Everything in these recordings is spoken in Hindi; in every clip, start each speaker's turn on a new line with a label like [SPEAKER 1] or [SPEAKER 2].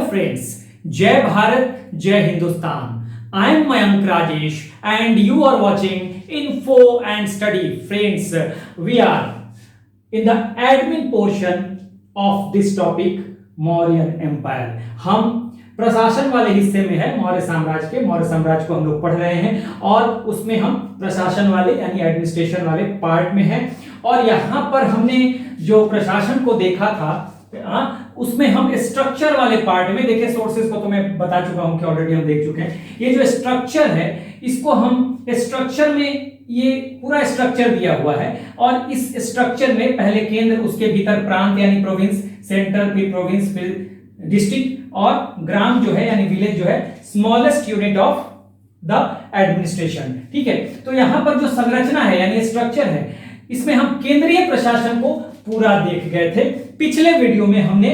[SPEAKER 1] friends, Jai Bharat, Jai Hindustan. I am Mayank Rajesh and you are watching Info and Study. Friends, we are in the admin portion of this topic, Mauryan Empire. हम प्रशासन वाले हिस्से में है मौर्य साम्राज्य को हम लोग पढ़ रहे हैं और उसमें हम प्रशासन वाले यानी एडमिनिस्ट्रेशन वाले पार्ट में हैं। और यहाँ पर हमने जो प्रशासन को देखा था उसमें हम स्ट्रक्चर वाले पार्ट में देखे। सोर्सेज को तो मैं बता चुका हूं कि ऑलरेडी हम देख चुके हैं। ये जो स्ट्रक्चर है इसको हम स्ट्रक्चर में ये पूरा स्ट्रक्चर दिया हुआ है और इस स्ट्रक्चर में पहले केंद्र, उसके भीतर प्रांत यानी प्रोविंस, सेंटर फिर प्रोविंस फिर डिस्ट्रिक्ट और ग्राम जो है यानी विलेज जो है smallest unit of the administration. ठीक है, तो यहां पर जो संरचना है यानी स्ट्रक्चर है इसमें हम केंद्रीय प्रशासन को पूरा देख गए थे। पिछले वीडियो में हमने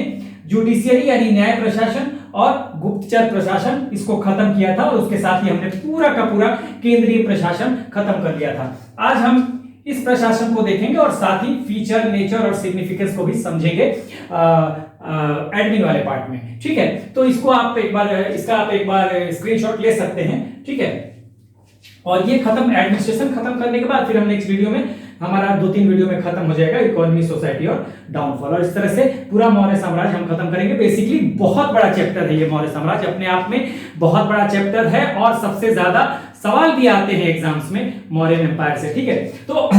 [SPEAKER 1] जुडिशियरी यानी न्याय प्रशासन और गुप्तचर प्रशासन इसको खत्म किया था और उसके साथ ही हमने पूरा का पूरा केंद्रीय प्रशासन खत्म कर लिया था। आज हम इस प्रशासन को देखेंगे और साथ ही फीचर, नेचर और सिग्निफिकेंस को भी समझेंगे एडमिन वाले पार्ट में। ठीक है, तो इसको आप एक बार स्क्रीनशॉट ले सकते हैं। ठीक है, और ये एडमिनिस्ट्रेशन खत्म करने के बाद फिर हम नेक्स्ट वीडियो में हमारा 2-3 वीडियो में खत्म हो जाएगा इकोनॉमी, सोसाइटी और डाउनफॉल। और इस तरह से पूरा मौर्य साम्राज्य हम खत्म करेंगे। बेसिकली बहुत बड़ा चैप्टर है ये मौर्य साम्राज्य, अपने आप में बहुत बड़ा चैप्टर है और सबसे ज्यादा सवाल भी आते हैं एग्जाम्स में मौर्य एम्पायर से। ठीक है, तो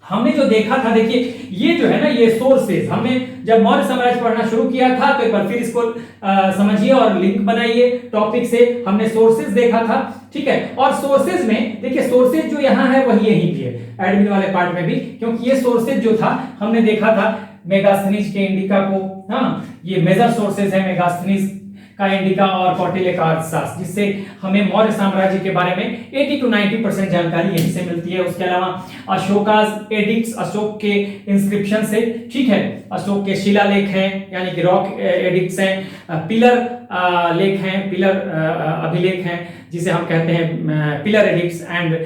[SPEAKER 1] हमने जो देखा था, देखिए ये जो है ना, ये सोर्सेज हमने जब मौर्य साम्राज्य पढ़ना शुरू किया था तो एक बार फिर इसको समझिए और लिंक बनाइए टॉपिक से। हमने सोर्सेज देखा था। ठीक है, और सोर्सेज में देखिए सोर्सेज जो यहाँ है वही यहीं भी है एडमिन वाले पार्ट में भी, क्योंकि ये सोर्सेज जो था हमने देखा था मेगास्थनीज के इंडिका को। हाँ, ये मेजर सोर्सेज है मेगास्थनीज का इंडिका और कौटिल्य का अर्थशास्त्र, जिससे हमें मौर्य साम्राज्य के बारे में 80 to 90% जानकारी यहीं से मिलती है। उसके अलावा अशोकाज एडिक्ट्स, अशोक के इंस्क्रिप्शन से। ठीक है, अशोक के शिलालेख हैं यानी कि रॉक एडिक्ट्स हैं, पिलर लेख हैं, पिलर अभिलेख हैं जिसे हम कहते हैं pillar addicts and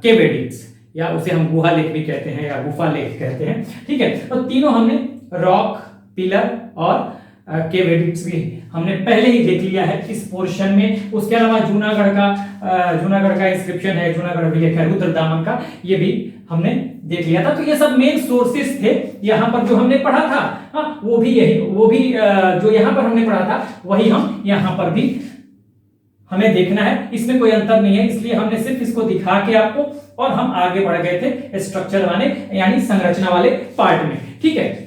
[SPEAKER 1] cave addicts, या उसे हम गुहा लेख भी कहते हैं या गुफा लेख कहते हैं। ठीक है, तो तीनों हमने रॉक, पिलर और केव एडिक्ट्स भी हमने पहले ही देख लिया है इस पोर्शन में। उसके अलावा जूनागढ़ का इंस्क्रिप्शन है, जूनागढ़ अभिलेख है रुद्रदामन का, ये भी हमने देख लिया था। तो ये सब मेन सोर्सेस थे यहाँ पर जो हमने पढ़ा था। हाँ, वो भी जो यहाँ पर हमने पढ़ा था वही हम यहाँ पर भी हमें देखना है। इसमें कोई अंतर नहीं है, इसलिए हमने सिर्फ इसको दिखा के आपको और हम आगे बढ़ गए थे स्ट्रक्चर वाले यानी संरचना वाले पार्ट में। ठीक है,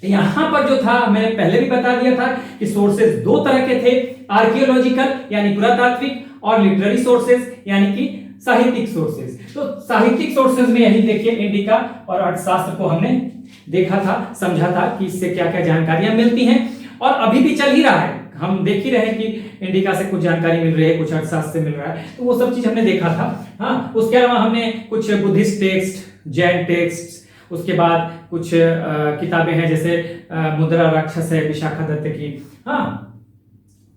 [SPEAKER 1] यहां पर जो था मैंने पहले भी बता दिया था कि सोर्सेज 2 तरह के थे, आर्कियोलॉजिकल यानी पुरातात्विक और लिटरेरी सोर्सेज यानी कि साहित्यिक सोर्सेज। तो साहित्यिक सोर्सेज में यही देखिए इंडिका और अर्थशास्त्र को हमने देखा था, समझा था कि इससे क्या क्या जानकारियां मिलती हैं और अभी भी चल ही रहा है। हम देख ही रहे हैं कि इंडिका से कुछ जानकारी मिल रही है, कुछ अर्थशास्त्र से मिल रहा है, तो वो सब चीज हमने देखा था। हाँ, उसके अलावा हमने कुछ बुद्धिस्ट टेक्स्ट, जैन टेक्स्ट, उसके बाद कुछ किताबें हैं जैसे मुद्रा राक्षस है विशाखा दत्त की, हाँ,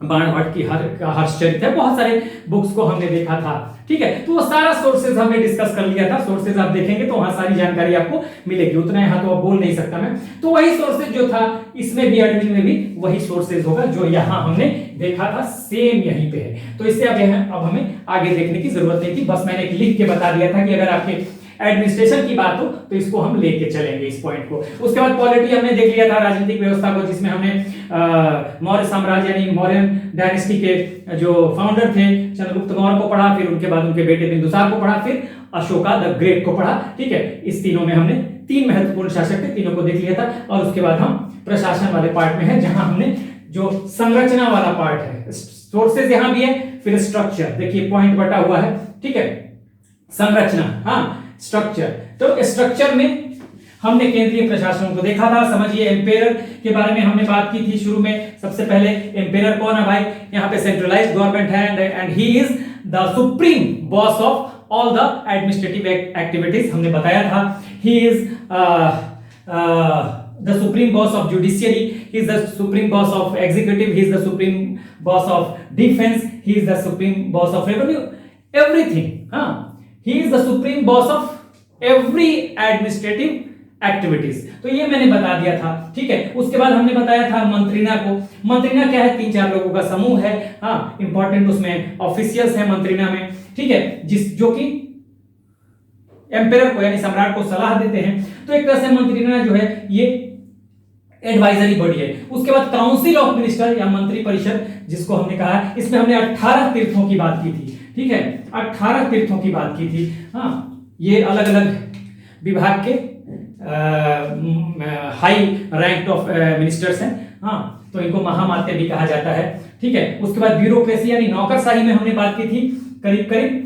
[SPEAKER 1] बाणभट्ट की हर्षचरित है, बहुत सारे बुक्स को हमने देखा था। ठीक है, तो वो सारा सोर्सेज हमने डिस्कस कर लिया था। सोर्सेज आप देखेंगे तो वहां सारी जानकारी आपको मिलेगी, उतना यहाँ तो अब बोल नहीं सकता मैं। तो वही सोर्सेज जो था इसमें भी, एडमिन में भी वही सोर्सेज होगा जो यहाँ हमने देखा था, सेम यहीं पे है। तो इससे अब हमें आगे देखने की जरूरत नहीं थी, बस मैंने एक लिख के बता दिया था कि अगर आपके एडमिनिस्ट्रेशन की बात हो तो इसको हम लेके चलेंगे इस पॉइंट को। उसके बाद पॉलिटी हमने देख लिया था, राजनीतिक व्यवस्था को, जिसमें हमने मौर्य साम्राज्य यानी मौर्यन डायनेस्टी के जो फाउंडर थे चंद्रगुप्त मौर्य को पढ़ा, फिर उनके बाद उनके बेटे बिंदुसार को पढ़ा, फिर अशोका द ग्रेट को पढ़ा। ठीक है, इस तीनों में हमने 3 महत्वपूर्ण शासक थे, तीनों को देख लिया था। और उसके बाद हम प्रशासन वाले पार्ट में है जहां हमने जो संरचना वाला पार्ट है, सोर्सेज यहां भी है, फिर स्ट्रक्चर देखिए पॉइंट बटा हुआ है। ठीक है, संरचना, हाँ, स्ट्रक्चर। तो स्ट्रक्चर में हमने केंद्रीय प्रशासन को देखा था। समझिए एम्पेयर के बारे में हमने बात की थी शुरू में। सबसे पहले एम्पेयर कौन है भाई? यहाँ पे सेंट्रलाइज्ड गवर्नमेंट है and he is the supreme boss of all the administrative activities, हमने बताया था। He is the supreme boss of judiciary, he is the supreme boss of executive, he is the supreme boss of defense, he is the supreme boss of revenue, everything. He is the supreme boss of every administrative activities. तो ये मैंने बता दिया था, ठीक है। उसके बाद हमने बताया था मंत्रिणा को। मंत्रिणा क्या है? 3-4 लोगों का समूह है। हाँ, इंपॉर्टेंट उसमें ऑफिशियल्स है मंत्रिणा में, ठीक है, जो कि एम्पेरर को यानी सम्राट को सलाह देते हैं। तो एक तरह से मंत्रिणा जो है ये एडवाइजरी बॉडी है। उसके बाद काउंसिल ऑफ मिनिस्टर या मंत्री परिषद, जिसको हमने कहा है, इसमें हमने 18 तीर्थों की बात की थी, ठीक है, 18 तीर्थों की बात की थी। हाँ, ये अलग अलग विभाग के हाई रैंक ऑफ मिनिस्टर्स हैं। हाँ, तो इनको महामात्य भी कहा जाता है, ठीक है। उसके बाद ब्यूरोक्रेसी यानी नौकरशाही में हमने बात की थी, करीब करीब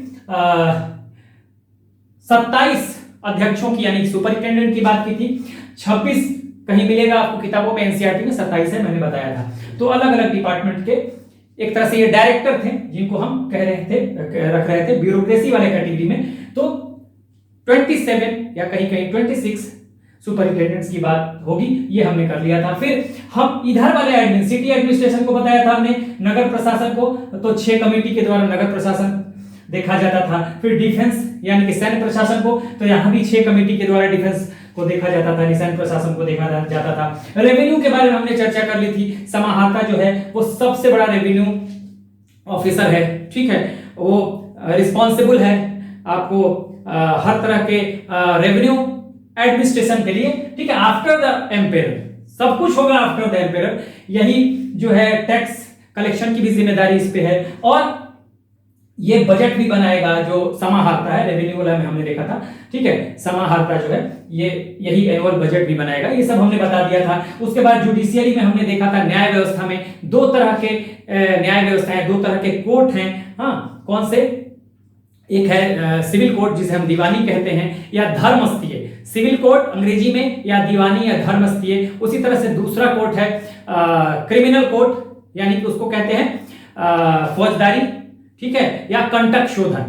[SPEAKER 1] 27 अध्यक्षों की यानी सुपरिटेंडेंट की बात की थी। 26 कहीं मिलेगा आपको किताबों में, एनसीईआरटी में 27 है, मैंने बताया था। तो अलग अलग डिपार्टमेंट के एक तरह से ये डायरेक्टर थे, जिनको हम रख रहे थे ब्यूरोक्रेसी वाले कैटेगरी में। तो 27 या कहीं कहीं 26 सुपरिटेंडेंट्स की बात होगी, ये हमने कर लिया था। फिर हम इधर वाले एडमिन सिटी एडमिनिस्ट्रेशन को बताया था हमने, नगर प्रशासन को तो 6 कमेटी के द्वारा नगर प्रशासन देखा जाता था। फिर डिफेंस यानी कि सैन्य प्रशासन को, तो यहां भी 6 कमेटी के द्वारा डिफेंस को देखा जाता था, सैन्य प्रशासन को देखा जाता था। रेवेन्यू के बारे में हमने चर्चा कर ली थी। समाहर्ता जो है वो सबसे बड़ा रेवेन्यू ऑफिसर है, ठीक है, वो रिस्पॉन्सिबल है आपको हर तरह के रेवेन्यू एडमिनिस्ट्रेशन के लिए, ठीक है, आफ्टर द एम्पेरर। सब कुछ होगा आफ्टर द एम्पेरर। यही जो है टैक्स कलेक्शन की भी जिम्मेदारी इस पे है, और ये बजट भी बनाएगा जो समाहर्ता है। रेवेन्यू वाला में हमने देखा था, ठीक है, समाहर्ता जो है ये यही एनुअल बजट भी बनाएगा। ये सब हमने बता दिया था। उसके बाद जुडिशियरी में हमने देखा था, न्याय व्यवस्था में 2 तरह के न्याय व्यवस्था है, 2 तरह के कोर्ट हैं। हाँ, कौन से? एक है सिविल कोर्ट जिसे हम दीवानी कहते हैं, या धर्मस्थीय। सिविल कोर्ट अंग्रेजी में या दीवानी या धर्मस्थीय। उसी तरह से दूसरा कोर्ट है क्रिमिनल कोर्ट, यानी कि उसको कहते हैं फौजदारी, ठीक है, या कंटक शोधन,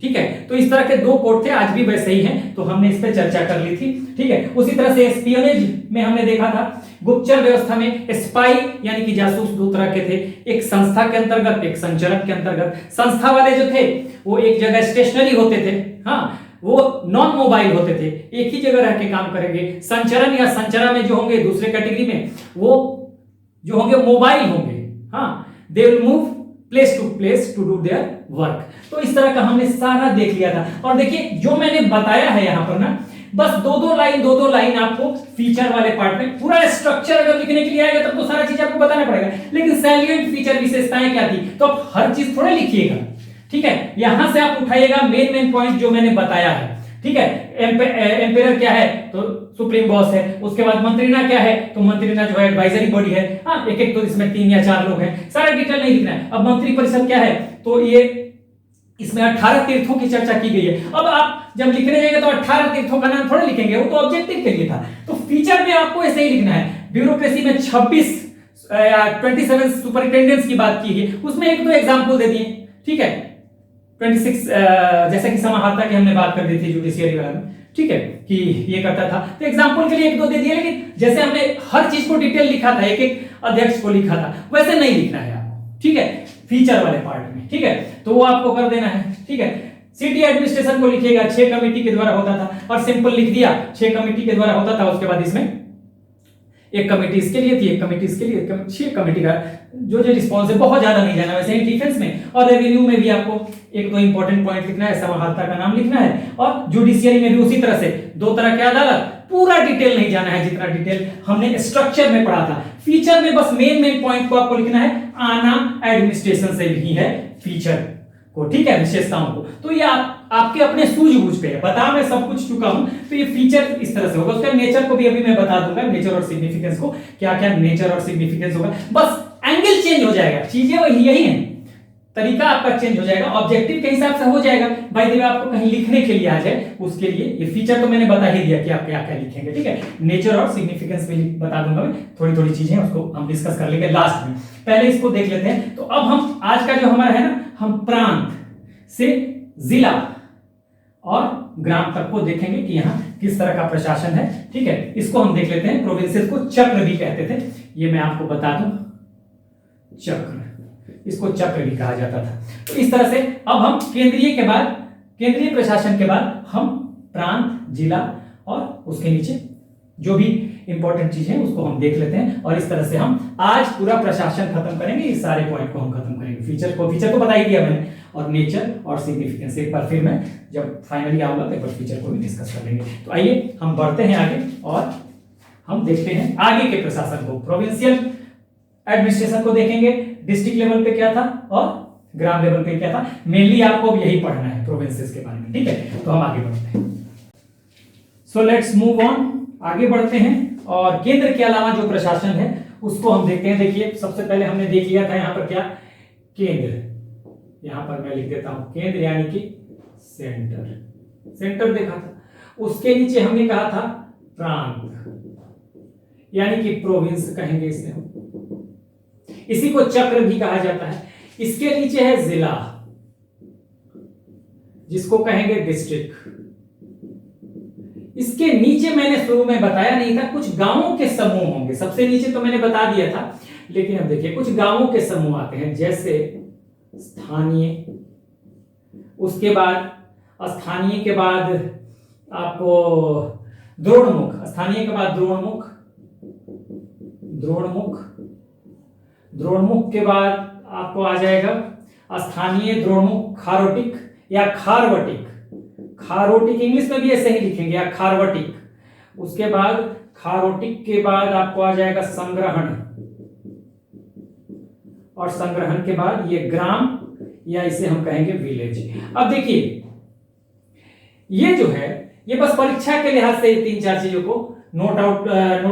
[SPEAKER 1] ठीक है। तो इस तरह के 2 कोर्ट थे, आज भी वैसे ही हैं, तो हमने इस पे चर्चा कर ली थी, ठीक है। उसी तरह से एस्पियोनेज में हमने देखा था, गुप्तचर व्यवस्था में स्पाई यानी कि जासूस 2 तरह के थे, एक संस्था के अंतर्गत, एक संचरण के अंतर्गत। संस्था वाले जो थे वो एक जगह स्टेशनरी होते थे, हाँ, वो नॉन मोबाइल होते थे, एक ही जगह रह के काम करेंगे। संचरण या संचरण में जो होंगे दूसरे कैटेगरी में, वो जो होंगे मोबाइल होंगे, हाँ, they will move place to do their work. तो इस तरह का हमने सारा देख लिया था। और देखिए जो मैंने बताया है यहां पर ना, बस 2-2 लाइन आपको फीचर वाले पार्ट में, पूरा स्ट्रक्चर अगर लिखने के लिए आएगा तब तो सारा चीज आपको बताना पड़ेगा, लेकिन सैलिएंट फीचर विशेषताएं क्या थी, तो आप हर चीज थोड़ा लिखिएगा, ठीक है। यहां से आप उठाइएगा मेन पॉइंट जो मैंने बताया है, ठीक है। एम्पेरर क्या है? तो सुप्रीम बॉस है। उसके बाद मंत्रिणा क्या है? तो मंत्रिणा जो है एडवाइजरी बॉडी है। हाँ, एक तो इसमें 3 या 4 लोग हैं, सारा डिटेल नहीं लिखना है। अब मंत्री परिषद क्या है? तो ये इसमें 18 तीर्थों की चर्चा की गई है। अब आप जब लिखने जाएंगे तो 18 तीर्थों का नाम थोड़ा लिखेंगे, वो तो ऑब्जेक्टिव के लिए था। तो फीचर में आपको ऐसे ही लिखना है। ब्यूरोक्रेसी में 27 सुपरिटेंडेंट्स की बात की है, उसमें 1-2 एग्जाम्पल दे दिए, ठीक है। 26 जैसे कि समाहर्ता की हमने बात कर दी थी जुडिशियरी वाला में, ठीक है, कि ये करता था, तो एग्जाम्पल के लिए 1-2 दे दिए। लेकिन जैसे हमने हर चीज को डिटेल लिखा था, एक अध्यक्ष को लिखा था, वैसे नहीं लिखना है आपको, ठीक है, फीचर वाले पार्ट में, ठीक है। तो वो आपको कर देना है, ठीक है। सिटी एडमिनिस्ट्रेशन को लिखिएगा, 6 कमेटी के द्वारा होता था, और सिंपल लिख दिया 6 कमेटी के द्वारा होता था। उसके बाद इसमें एक कमेटी इसके लिए थी, एक कमेटी इसके लिए, 6 कमेटी का जो रिस्पॉन्स है, बहुत ज्यादा नहीं जाना। वैसे ही डिफेंस में और रेवेन्यू में भी आपको 1-2 इंपॉर्टेंट पॉइंट लिखना है, समाहर्ता का नाम लिखना है, और जुडिशियरी में भी उसी तरह से 2 तरह के अदालत, पूरा डिटेल नहीं जाना है, जितना डिटेल हमने स्ट्रक्चर में पढ़ा था। फीचर में बस मेन पॉइंट को आपको लिखना है, आना एडमिनिस्ट्रेशन से ही है फीचर को, ठीक है, विशेषताओं को। तो ये आपके अपने सूझबूझ पे है, बता मैं सब कुछ चुका हूं, तो ये फीचर इस तरह से होगा। उसका नेचर को भी अभी मैं बता दूंगा, नेचर और सिग्निफिकेंस को, क्या क्या नेचर और सिग्निफिकेंस होगा। बस एंगल चेंज हो जाएगा, चीजें वही यही है, तरीका आपका चेंज हो जाएगा, ऑब्जेक्टिव के हिसाब से हो जाएगा। भाई देखिए आपको कहीं लिखने के लिए आ जाए, उसके लिए ये फीचर तो मैंने बता ही दिया कि आप क्या क्या लिखेंगे, ठीक है। नेचर और सिग्निफिकेंस भी बता दूंगा मैं, थोड़ी थोड़ी चीजें उसको हम डिस्कस कर लेंगे लास्ट में। पहले इसको देख लेते हैं। तो अब हम आज का जो हमारा है ना, हम प्रांत से जिला और ग्राम तक को देखेंगे कि यहाँ किस तरह का प्रशासन है, ठीक है। इसको हम देख लेते हैं। प्रोविंसेस को चक्र भी कहते थे, ये मैं आपको बता दूं, चक्र, इसको चक्र भी कहा जाता था। तो इस तरह से अब हम केंद्रीय प्रशासन के बाद हम प्रांत, जिला और उसके नीचे जो भी इंपॉर्टेंट चीज है उसको हम देख लेते हैं, और इस तरह से हम आज पूरा प्रशासन खत्म करेंगे। इस सारे पॉइंट को हम खत्म करेंगे। फीचर को बता ही दिया मैंने, और नेचर और सिग्निफिकेंस एक बार फिर मैं जब फाइनली आऊंगा तो एक बार फीचर को भी डिस्कस कर लेंगे। तो आइए हम बढ़ते हैं आगे और हम देखते हैं आगे के प्रशासन को। प्रोविंशियल एडमिनिस्ट्रेशन को देखेंगे, डिस्ट्रिक्ट लेवल पे क्या था और ग्राम लेवल पे क्या था। मेनली आपको अब यही पढ़ना है प्रोविंसेस के बारे में, ठीक है। तो हम आगे बढ़ते हैं। सो लेट्स मूव ऑन, आगे बढ़ते हैं और केंद्र के अलावा जो प्रशासन है उसको हम देखते हैं। देखिए सबसे पहले हमने देख लिया था यहाँ पर क्या, केंद्र। यहां पर मैं लिख देता हूं केंद्र यानी कि सेंटर देखा था। उसके नीचे हमने कहा था प्रांत यानी कि प्रोविंस कहेंगे इसे हम, इसी को चक्र भी कहा जाता है। इसके नीचे है जिला, जिसको कहेंगे डिस्ट्रिक्ट। इसके नीचे मैंने शुरू में बताया नहीं था, कुछ गांवों के समूह होंगे। सबसे नीचे तो मैंने बता दिया था, लेकिन अब देखिए कुछ गांवों के समूह आते हैं, जैसे स्थानीय, उसके बाद स्थानीय के बाद आपको द्रोणमुख, स्थानीय के बाद द्रोणमुख के बाद आपको आ जाएगा स्थानीय द्रोणमुख खारोटिक या खारोटिक इंग्लिश में भी ऐसे ही लिखेंगे या खारवटिक। उसके बाद खारोटिक के बाद आपको आ जाएगा संग्रहण, और संग्रहण के बाद ये ग्राम या इसे हम कहेंगे विलेज। अब देखिए ये जो है ये बस परीक्षा के लिहाज से 3-4 चीजों को नोट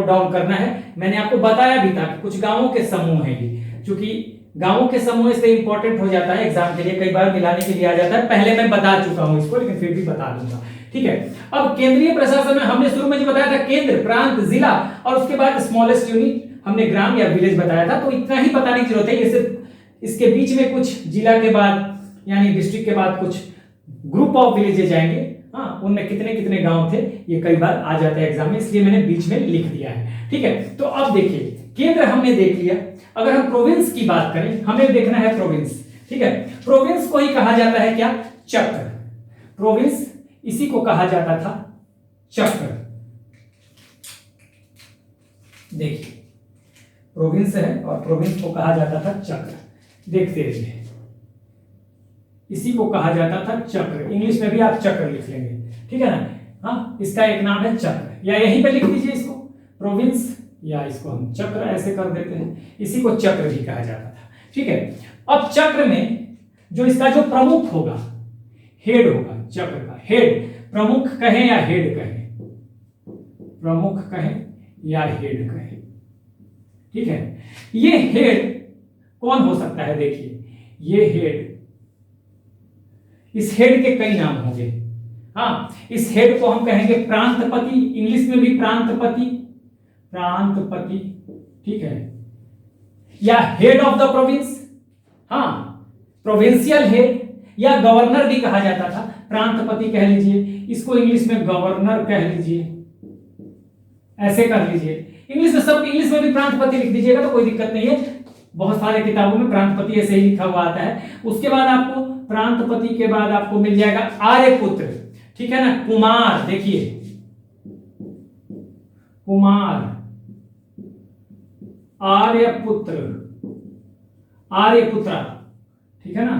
[SPEAKER 1] डाउन करना है। मैंने आपको बताया भी था कि कुछ गांवों के समूह हैं ये, क्योंकि गांवों के समूह इसलिए इंपॉर्टेंट हो जाता है एग्जाम के लिए, कई बार मिलाने के लिए आ जाता है। पहले मैं बता चुका हूं इसको, लेकिन फिर भी बता दूंगा, ठीक है। अब केंद्रीय प्रशासन में हमने शुरू में जो बताया था केंद्र, प्रांत, जिला, और उसके बाद स्मॉलेस्ट यूनिट हमने ग्राम या विलेज बताया था। तो इतना ही बताने की जरूरत है। ये सिर्फ इसके बीच में कुछ जिला के बाद यानी डिस्ट्रिक्ट के बाद कुछ ग्रुप ऑफ विलेजेस जाएंगे, हाँ, उनमें कितने कितने गांव थे ये कई बार आ जाता है एग्जाम में, इसलिए मैंने बीच में लिख दिया है, ठीक है। तो अब देखिए केंद्र हमने देख लिया। अगर हम प्रोविंस की बात करें, हमें देखना है प्रोविंस, ठीक है। प्रोविंस को ही कहा जाता है क्या, चक्र। प्रोविंस इसी को कहा जाता था चक्र। देखिए प्रोविंस है और प्रोविंस को कहा जाता था चक्र। देखते रहिए, इसी को कहा जाता था चक्र। इंग्लिश में भी आप चक्र लिख लेंगे, ठीक है ना। हाँ, इसका एक नाम है चक्र, या यहीं पे लिख दीजिए इसको प्रोविंस, या इसको हम चक्र ऐसे कर देते हैं। इसी को चक्र भी कहा जाता था, ठीक है। अब चक्र में जो इसका जो प्रमुख होगा, हेड होगा, चक्र का हेड, प्रमुख कहें या हेड कहें, प्रमुख कहें या हेड कहें, ठीक है। ये हेड कौन हो सकता है, देखिए ये हेड, इस हेड के कई नाम होंगे। हाँ, इस हेड को हम कहेंगे प्रांतपति, इंग्लिश में भी प्रांतपति, ठीक है, या हेड ऑफ द प्रोविंस, हाँ, प्रोविंशियल हेड या गवर्नर भी कहा जाता था। प्रांतपति कह लीजिए, इसको इंग्लिश में गवर्नर कह लीजिए, ऐसे कर लीजिए। इंग्लिश में सब, इंग्लिश में भी प्रांतपति लिख दीजिएगा तो कोई दिक्कत नहीं है, बहुत सारे किताबों में प्रांतपति ऐसे ही लिखा हुआ आता है। उसके बाद आपको प्रांतपति के बाद आपको मिल जाएगा आर्यपुत्र, ठीक है ना, कुमार, देखिए कुमार, आर्यपुत्र, ठीक है ना।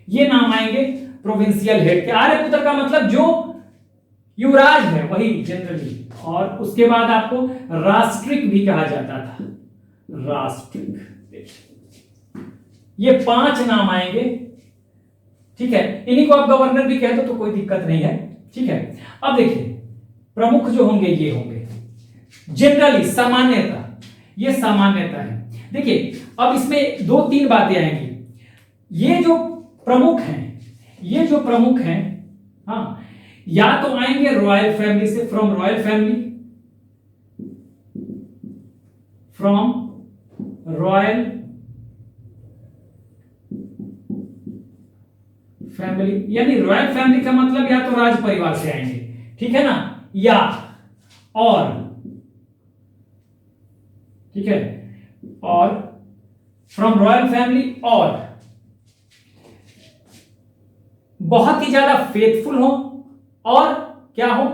[SPEAKER 1] ये नाम आएंगे प्रोविंशियल हेड के। आर्यपुत्र का मतलब जो युवराज है वही जनरली। और उसके बाद आपको राष्ट्रिक भी कहा जाता था, राष्ट्रिक। ये 5 नाम आएंगे, ठीक है। इन्हीं को आप गवर्नर भी कहते हो तो कोई दिक्कत नहीं है, ठीक है। अब देखिए प्रमुख जो होंगे ये होंगे जनरली, सामान्यता, ये सामान्यता है। देखिए अब इसमें 2-3 बातें आएंगी। ये जो प्रमुख हैं, हाँ, या तो आएंगे रॉयल फैमिली से, फ्रॉम रॉयल फैमिली, यानी रॉयल फैमिली का मतलब या तो राज परिवार से आएंगे, ठीक है ना, या और, ठीक है, और फ्रॉम रॉयल फैमिली, और बहुत ही ज्यादा फेथफुल हो और क्या हो,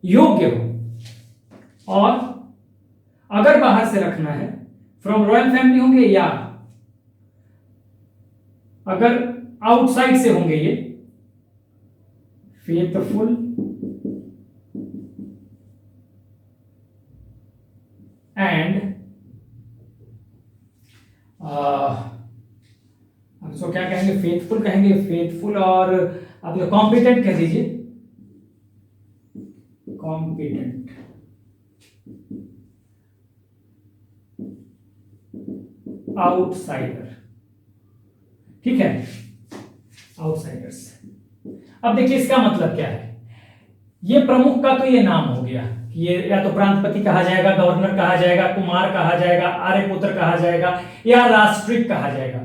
[SPEAKER 1] योग्य हो, और अगर बाहर से रखना है फ्रॉम रॉयल फैमिली होंगे, या अगर आउटसाइड से होंगे ये फेथफुल एंड हम इसको क्या कहेंगे, फेथफुल कहेंगे, फेथफुल और आप लोग कॉम्पिटेंट कह दीजिए, कॉम्पिटेंट आउटसाइडर, ठीक है, आउटसाइडर्स। अब देखिए इसका मतलब क्या है, ये प्रमुख का तो ये नाम हो गया, ये या तो प्रांतपति कहा जाएगा, गवर्नर कहा जाएगा, कुमार कहा जाएगा, आर्यपुत्र कहा जाएगा, या राष्ट्रिक कहा जाएगा।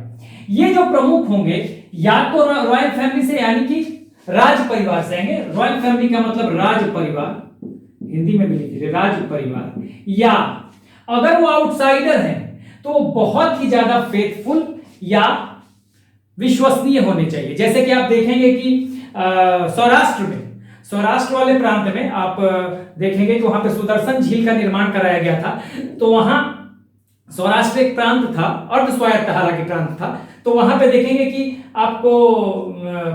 [SPEAKER 1] ये जो प्रमुख होंगे या तो रॉयल फैमिली से यानी कि राज परिवार से आएंगे, रॉयल फैमिली का मतलब राज परिवार, हिंदी में भी लिखिए राज परिवार, या अगर वो आउटसाइडर हैं तो बहुत ही ज्यादा फेथफुल या विश्वसनीय होने चाहिए। जैसे कि आप देखेंगे कि सौराष्ट्र वाले प्रांत में आप देखेंगे कि वहां पे सुदर्शन झील का निर्माण कराया गया था, तो वहां सौराष्ट्र एक प्रांत था, अर्ध स्वायत्त हालांकि प्रांत था, तो वहां पे देखेंगे कि आपको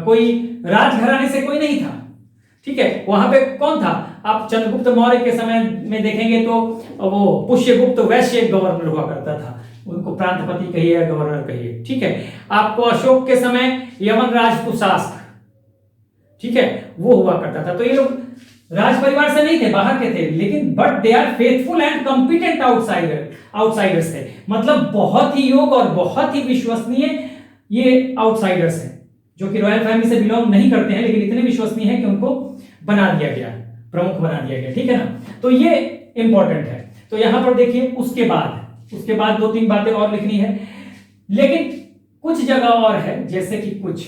[SPEAKER 1] कोई राजघराने से कोई नहीं था, ठीक है। वहां पे कौन था, आप चंद्रगुप्त मौर्य के समय में देखेंगे तो वो पुष्यगुप्त वैश्य गवर्नर हुआ करता था, उनको प्रांतपति कहिए या गवर्नर कहिए, ठीक है। आपको अशोक के समय यमन राज तुषास्क, ठीक है, वो हुआ करता था। तो ये लोग राज परिवार से नहीं थे, बाहर के थे, लेकिन but they are faithful and competent outsiders थे, मतलब बहुत ही योग्य और बहुत ही विश्वसनीय ये आउटसाइडर्स हैं, जो कि रॉयल फैमिली से बिलोंग नहीं करते हैं, लेकिन इतने विश्वसनीय हैं कि उनको बना दिया गया, प्रमुख बना दिया गया, ठीक है ना। तो ये इंपॉर्टेंट है। तो यहां पर देखिए उसके बाद दो तीन बातें और लिखनी है, लेकिन कुछ जगह और है, जैसे कि कुछ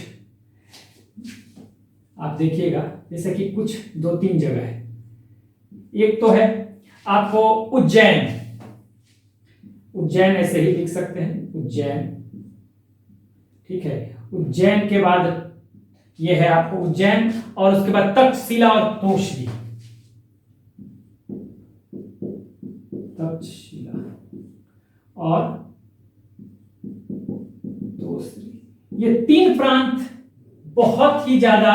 [SPEAKER 1] आप देखिएगा, जैसे कि कुछ दो तीन जगह है। एक तो है आपको उज्जैन ऐसे ही लिख सकते हैं, उज्जैन, ठीक है। उज्जैन के बाद ये है आपको उज्जैन, और उसके बाद तक्षशिला और तोषरी, तक्षशिला और तोषरी, ये तीन प्रांत बहुत ही ज्यादा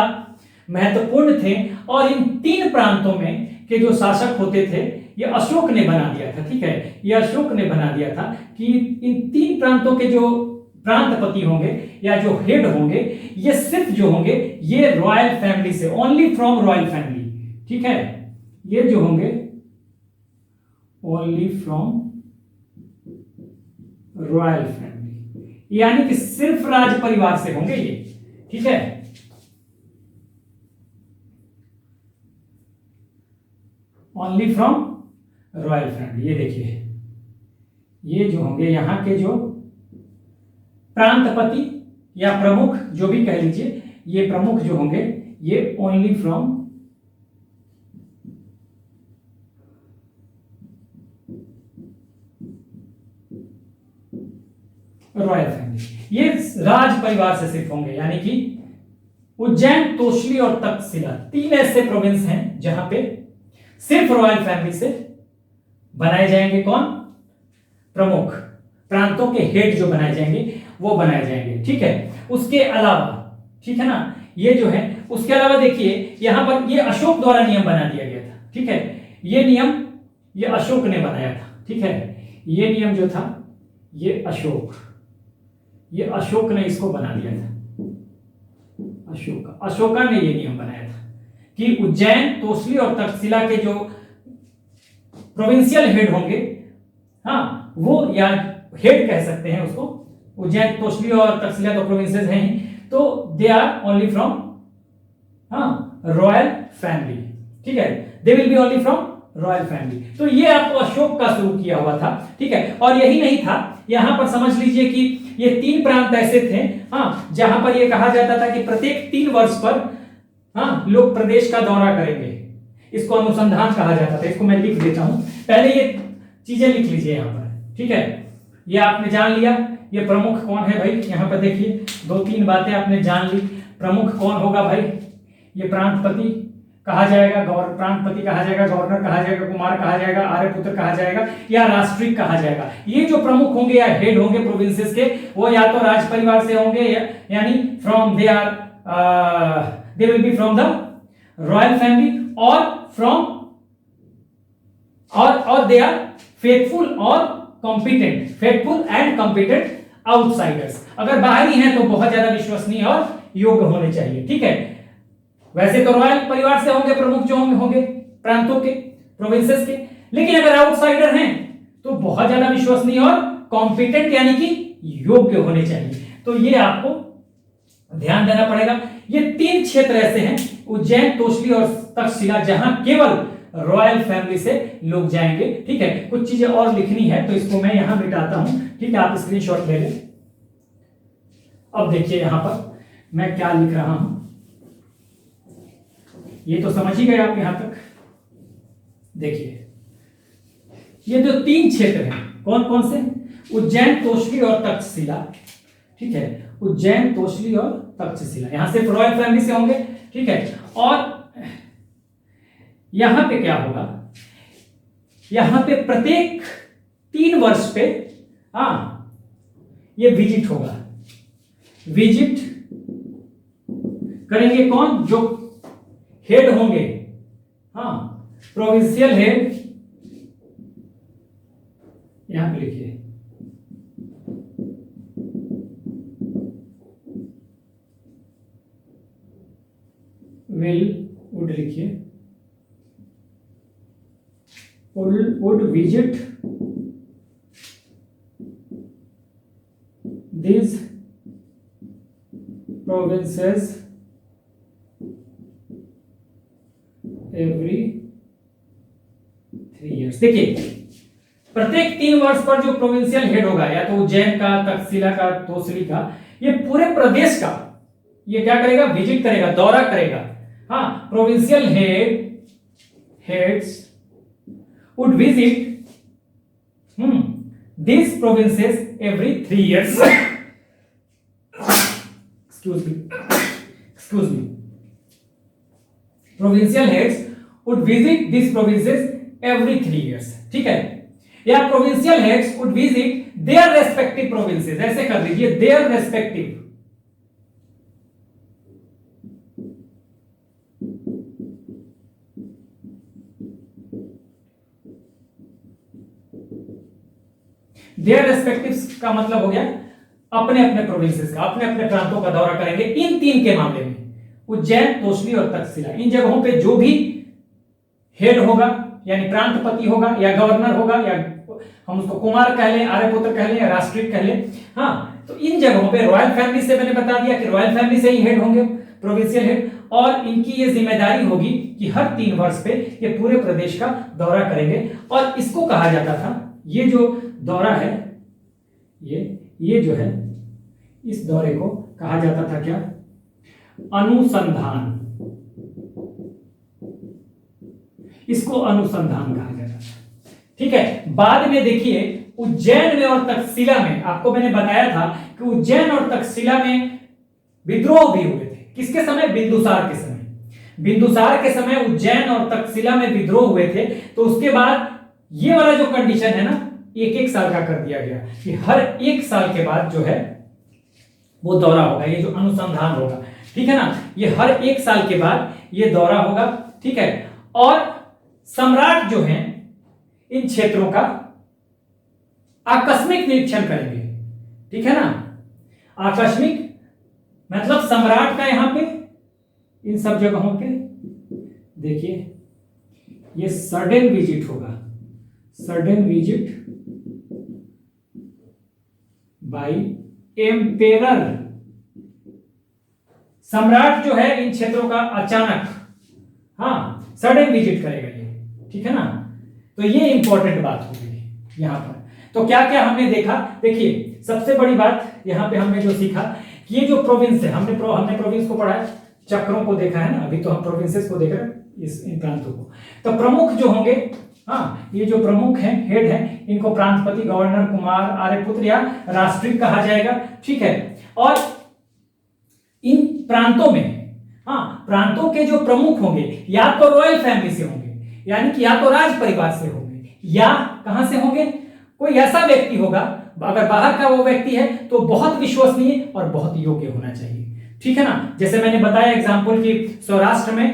[SPEAKER 1] महत्वपूर्ण थे, और इन तीन प्रांतों में के जो शासक होते थे ये अशोक ने बना दिया था, ठीक है, ये अशोक ने बना दिया था कि इन तीन प्रांतों के जो प्रांतपति होंगे या जो हेड होंगे, ये सिर्फ जो होंगे ये रॉयल फैमिली से, ओनली फ्रॉम रॉयल फैमिली, ठीक है, ये जो होंगे ओनली फ्रॉम रॉयल फैमिली, यानी कि सिर्फ राज परिवार से होंगे ये, ठीक है। ओनली फ्रॉम रॉयल फैमिली, ये देखिए, ये जो होंगे यहां के जो प्रांतपति या प्रमुख जो भी कह लीजिए, ये प्रमुख जो होंगे ये ओनली फ्रॉम रॉयल फैमिली, ये राज परिवार से सिर्फ होंगे, यानी कि उज्जैन, तोषली और तक्षशिला तीन ऐसे प्रोविंस हैं जहां पे सिर्फ रॉयल फैमिली से बनाए जाएंगे। कौन, प्रमुख प्रांतों के हेड जो बनाए जाएंगे वो बनाए जाएंगे, ठीक है। उसके अलावा, ठीक है ना, ये जो है उसके अलावा देखिए यहां पर ये अशोक द्वारा नियम बना दिया गया था, ठीक है, ये नियम ये अशोक ने बनाया था, ठीक है, ये नियम जो था ये अशोक ने इसको बना दिया था, अशोका ने ये नियम बनाया था कि उज्जैन, तोषली और तक्षशिला के जो प्रोविंशियल हेड होंगे, हाँ, वो या हेड कह सकते हैं उसको, उज्जैन, तोषली और तक्षशिला तो प्रोविंसेस हैं ही, तो they are only from royal family, ठीक है, they will be only from royal family. तो ये आपको अशोक का शुरू किया हुआ था, ठीक है। और यही नहीं था, यहां पर समझ लीजिए कि ये तीन प्रांत ऐसे थे, हाँ, जहां पर ये कहा जाता था कि प्रत्येक 3 वर्ष पर, हाँ, लोग प्रदेश का दौरा करेंगे, इसको अनुसंधान कहा जाता था। इसको मैं लिख देता हूं, पहले ये चीजें लिख लीजिए यहां पर, ठीक है। ये आपने जान लिया ये प्रमुख कौन है भाई, यहां पर देखिए 2-3 बातें आपने जान ली। प्रमुख कौन होगा भाई, ये प्रांतपति, कहा जाएगा, प्रांतपति कहा जाएगा, गवर्नर कहा जाएगा, कुमार कहा जाएगा, आर्यपुत्र कहा जाएगा या राष्ट्रिक कहा जाएगा। ये जो प्रमुख होंगे या हेड होंगे प्रोविंसेस के, वो या तो राज परिवार से होंगे यानी from they will B from the royal family और फ्रॉम और दे आर फेथफुल और competent, faithful and competent outsiders. अगर बाहरी हैं तो बहुत ज्यादा विश्वसनीय और योग्य होने चाहिए। ठीक है, वैसे तो रॉयल परिवार से होंगे प्रमुख जो होंगे प्रांतों के, प्रोविंसेस के, लेकिन अगर आउटसाइडर हैं तो बहुत ज्यादा विश्वसनीय और कॉम्पिटेंट यानी कि योग्य होने चाहिए। तो ये आपको ध्यान देना पड़ेगा। ये 3 क्षेत्र ऐसे हैं, उज्जैन, तोसली और तक्षशिला, जहां केवल रॉयल फैमिली से लोग जाएंगे। ठीक है, कुछ चीजें और लिखनी है तो इसको मैं यहां मिटाता हूं। ठीक है, आप स्क्रीनशॉट ले लें। अब देखिए यहां पर मैं क्या लिख रहा हूं, ये तो समझ ही गए आप यहां तक। देखिए ये जो 3 क्षेत्र हैं कौन कौन से, उज्जैन, तोसली और तक्षशिला। ठीक है, उज्जैन, तोसली और तक्षशिला, यहां से रॉयल फैमिली से होंगे। ठीक है, और यहां पे क्या होगा, यहां पे प्रत्येक 3 वर्ष पे ये विजिट होगा। विजिट करेंगे कौन, जो हेड होंगे, प्रोविंशियल हेड, यहां पे लिखिए वुड लिखिए, would visit these provinces every 3 years। देखिए प्रत्येक 3 वर्ष पर जो प्रोविंशियल हेड होगा, या तो उज्जैन का, तक्षशिला का, तोसली का, ये पूरे प्रदेश का ये क्या करेगा, विजिट करेगा, दौरा करेगा। Provincial heads would visit these provinces every 3 years। excuse me। Provincial heads would visit these provinces every 3 years। ठीक है, या provincial heads would visit their respective provinces, ऐसे कर दीजिए their respective। देयर रेस्पेक्टिव्स का मतलब हो गया अपने अपने प्रोविंसेस का, अपने अपने प्रांतों का दौरा करेंगे। इन 3 के मामले में उज्जैन, तोसली और तक्षशिला, इन जगहों पे जो भी हेड होगा यानी प्रांतपति होगा या गवर्नर होगा, या हम उसको कुमार कह लें, आर्यपुत्र कह लें या राष्ट्रिक कह लें, तो इन जगहों पे रॉयल फैमिली से, मैंने बता दिया कि रॉयल फैमिली से ही हेड होंगे प्रोविंशियल हेड, और इनकी ये जिम्मेदारी होगी कि हर 3 वर्ष पे ये पूरे प्रदेश का दौरा करेंगे। और इसको कहा जाता था, ये जो दौरा है, ये जो है, इस दौरे को कहा जाता था क्या, अनुसंधान। इसको अनुसंधान कहा जाता था। ठीक है, बाद में देखिए उज्जैन में और तक्षशिला में, आपको मैंने बताया था कि उज्जैन और तक्षशिला में विद्रोह भी हुए थे। किसके समय, बिंदुसार के समय। बिंदुसार के समय उज्जैन और तक्षशिला में विद्रोह हुए थे। तो उसके बाद ये वाला जो कंडीशन है ना, 1-1 साल का कर दिया गया कि हर 1 साल के बाद जो है वो दौरा होगा, ये जो अनुसंधान होगा। ठीक है ना, ये हर 1 साल के बाद ये दौरा होगा। ठीक है, और सम्राट जो हैं इन क्षेत्रों का आकस्मिक निरीक्षण करेंगे। ठीक है ना, आकस्मिक मतलब सम्राट का यहां पे इन सब जगहों पे देखिए ये सडन विजिट होगा, सडन विजिट बाय एम्पेरर। सम्राट जो है इन क्षेत्रों का अचानक सडन विजिट करेगा ये। ठीक है ना, तो ये इंपॉर्टेंट बात होगी यहां पर। तो क्या क्या हमने देखा, देखिए सबसे बड़ी बात यहां पे हमने जो सीखा कि ये जो प्रोविंस है, हमने प्रोविंस को पढ़ा है, चक्रों को देखा है ना, अभी तो हम प्रोविंसेस को देख रहे हैं, इन प्रांतों को। तो प्रमुख जो होंगे, ये जो प्रमुख हैं, हेड हैं, इनको प्रांतपति, गवर्नर, कुमार, आर्यपुत्र या राष्ट्रिक कहा जाएगा। ठीक है, और इन प्रांतों में हाँ, प्रांतों के जो प्रमुख होंगे या तो रॉयल फैमिली से होंगे, यानी कि या तो राज परिवार से होंगे, या कहां से होंगे, कोई ऐसा व्यक्ति होगा, अगर बाहर का वो व्यक्ति है तो बहुत विश्वसनीय और बहुत योग्य होना चाहिए। ठीक है ना, जैसे मैंने बताया एग्जाम्पल कि सौराष्ट्र में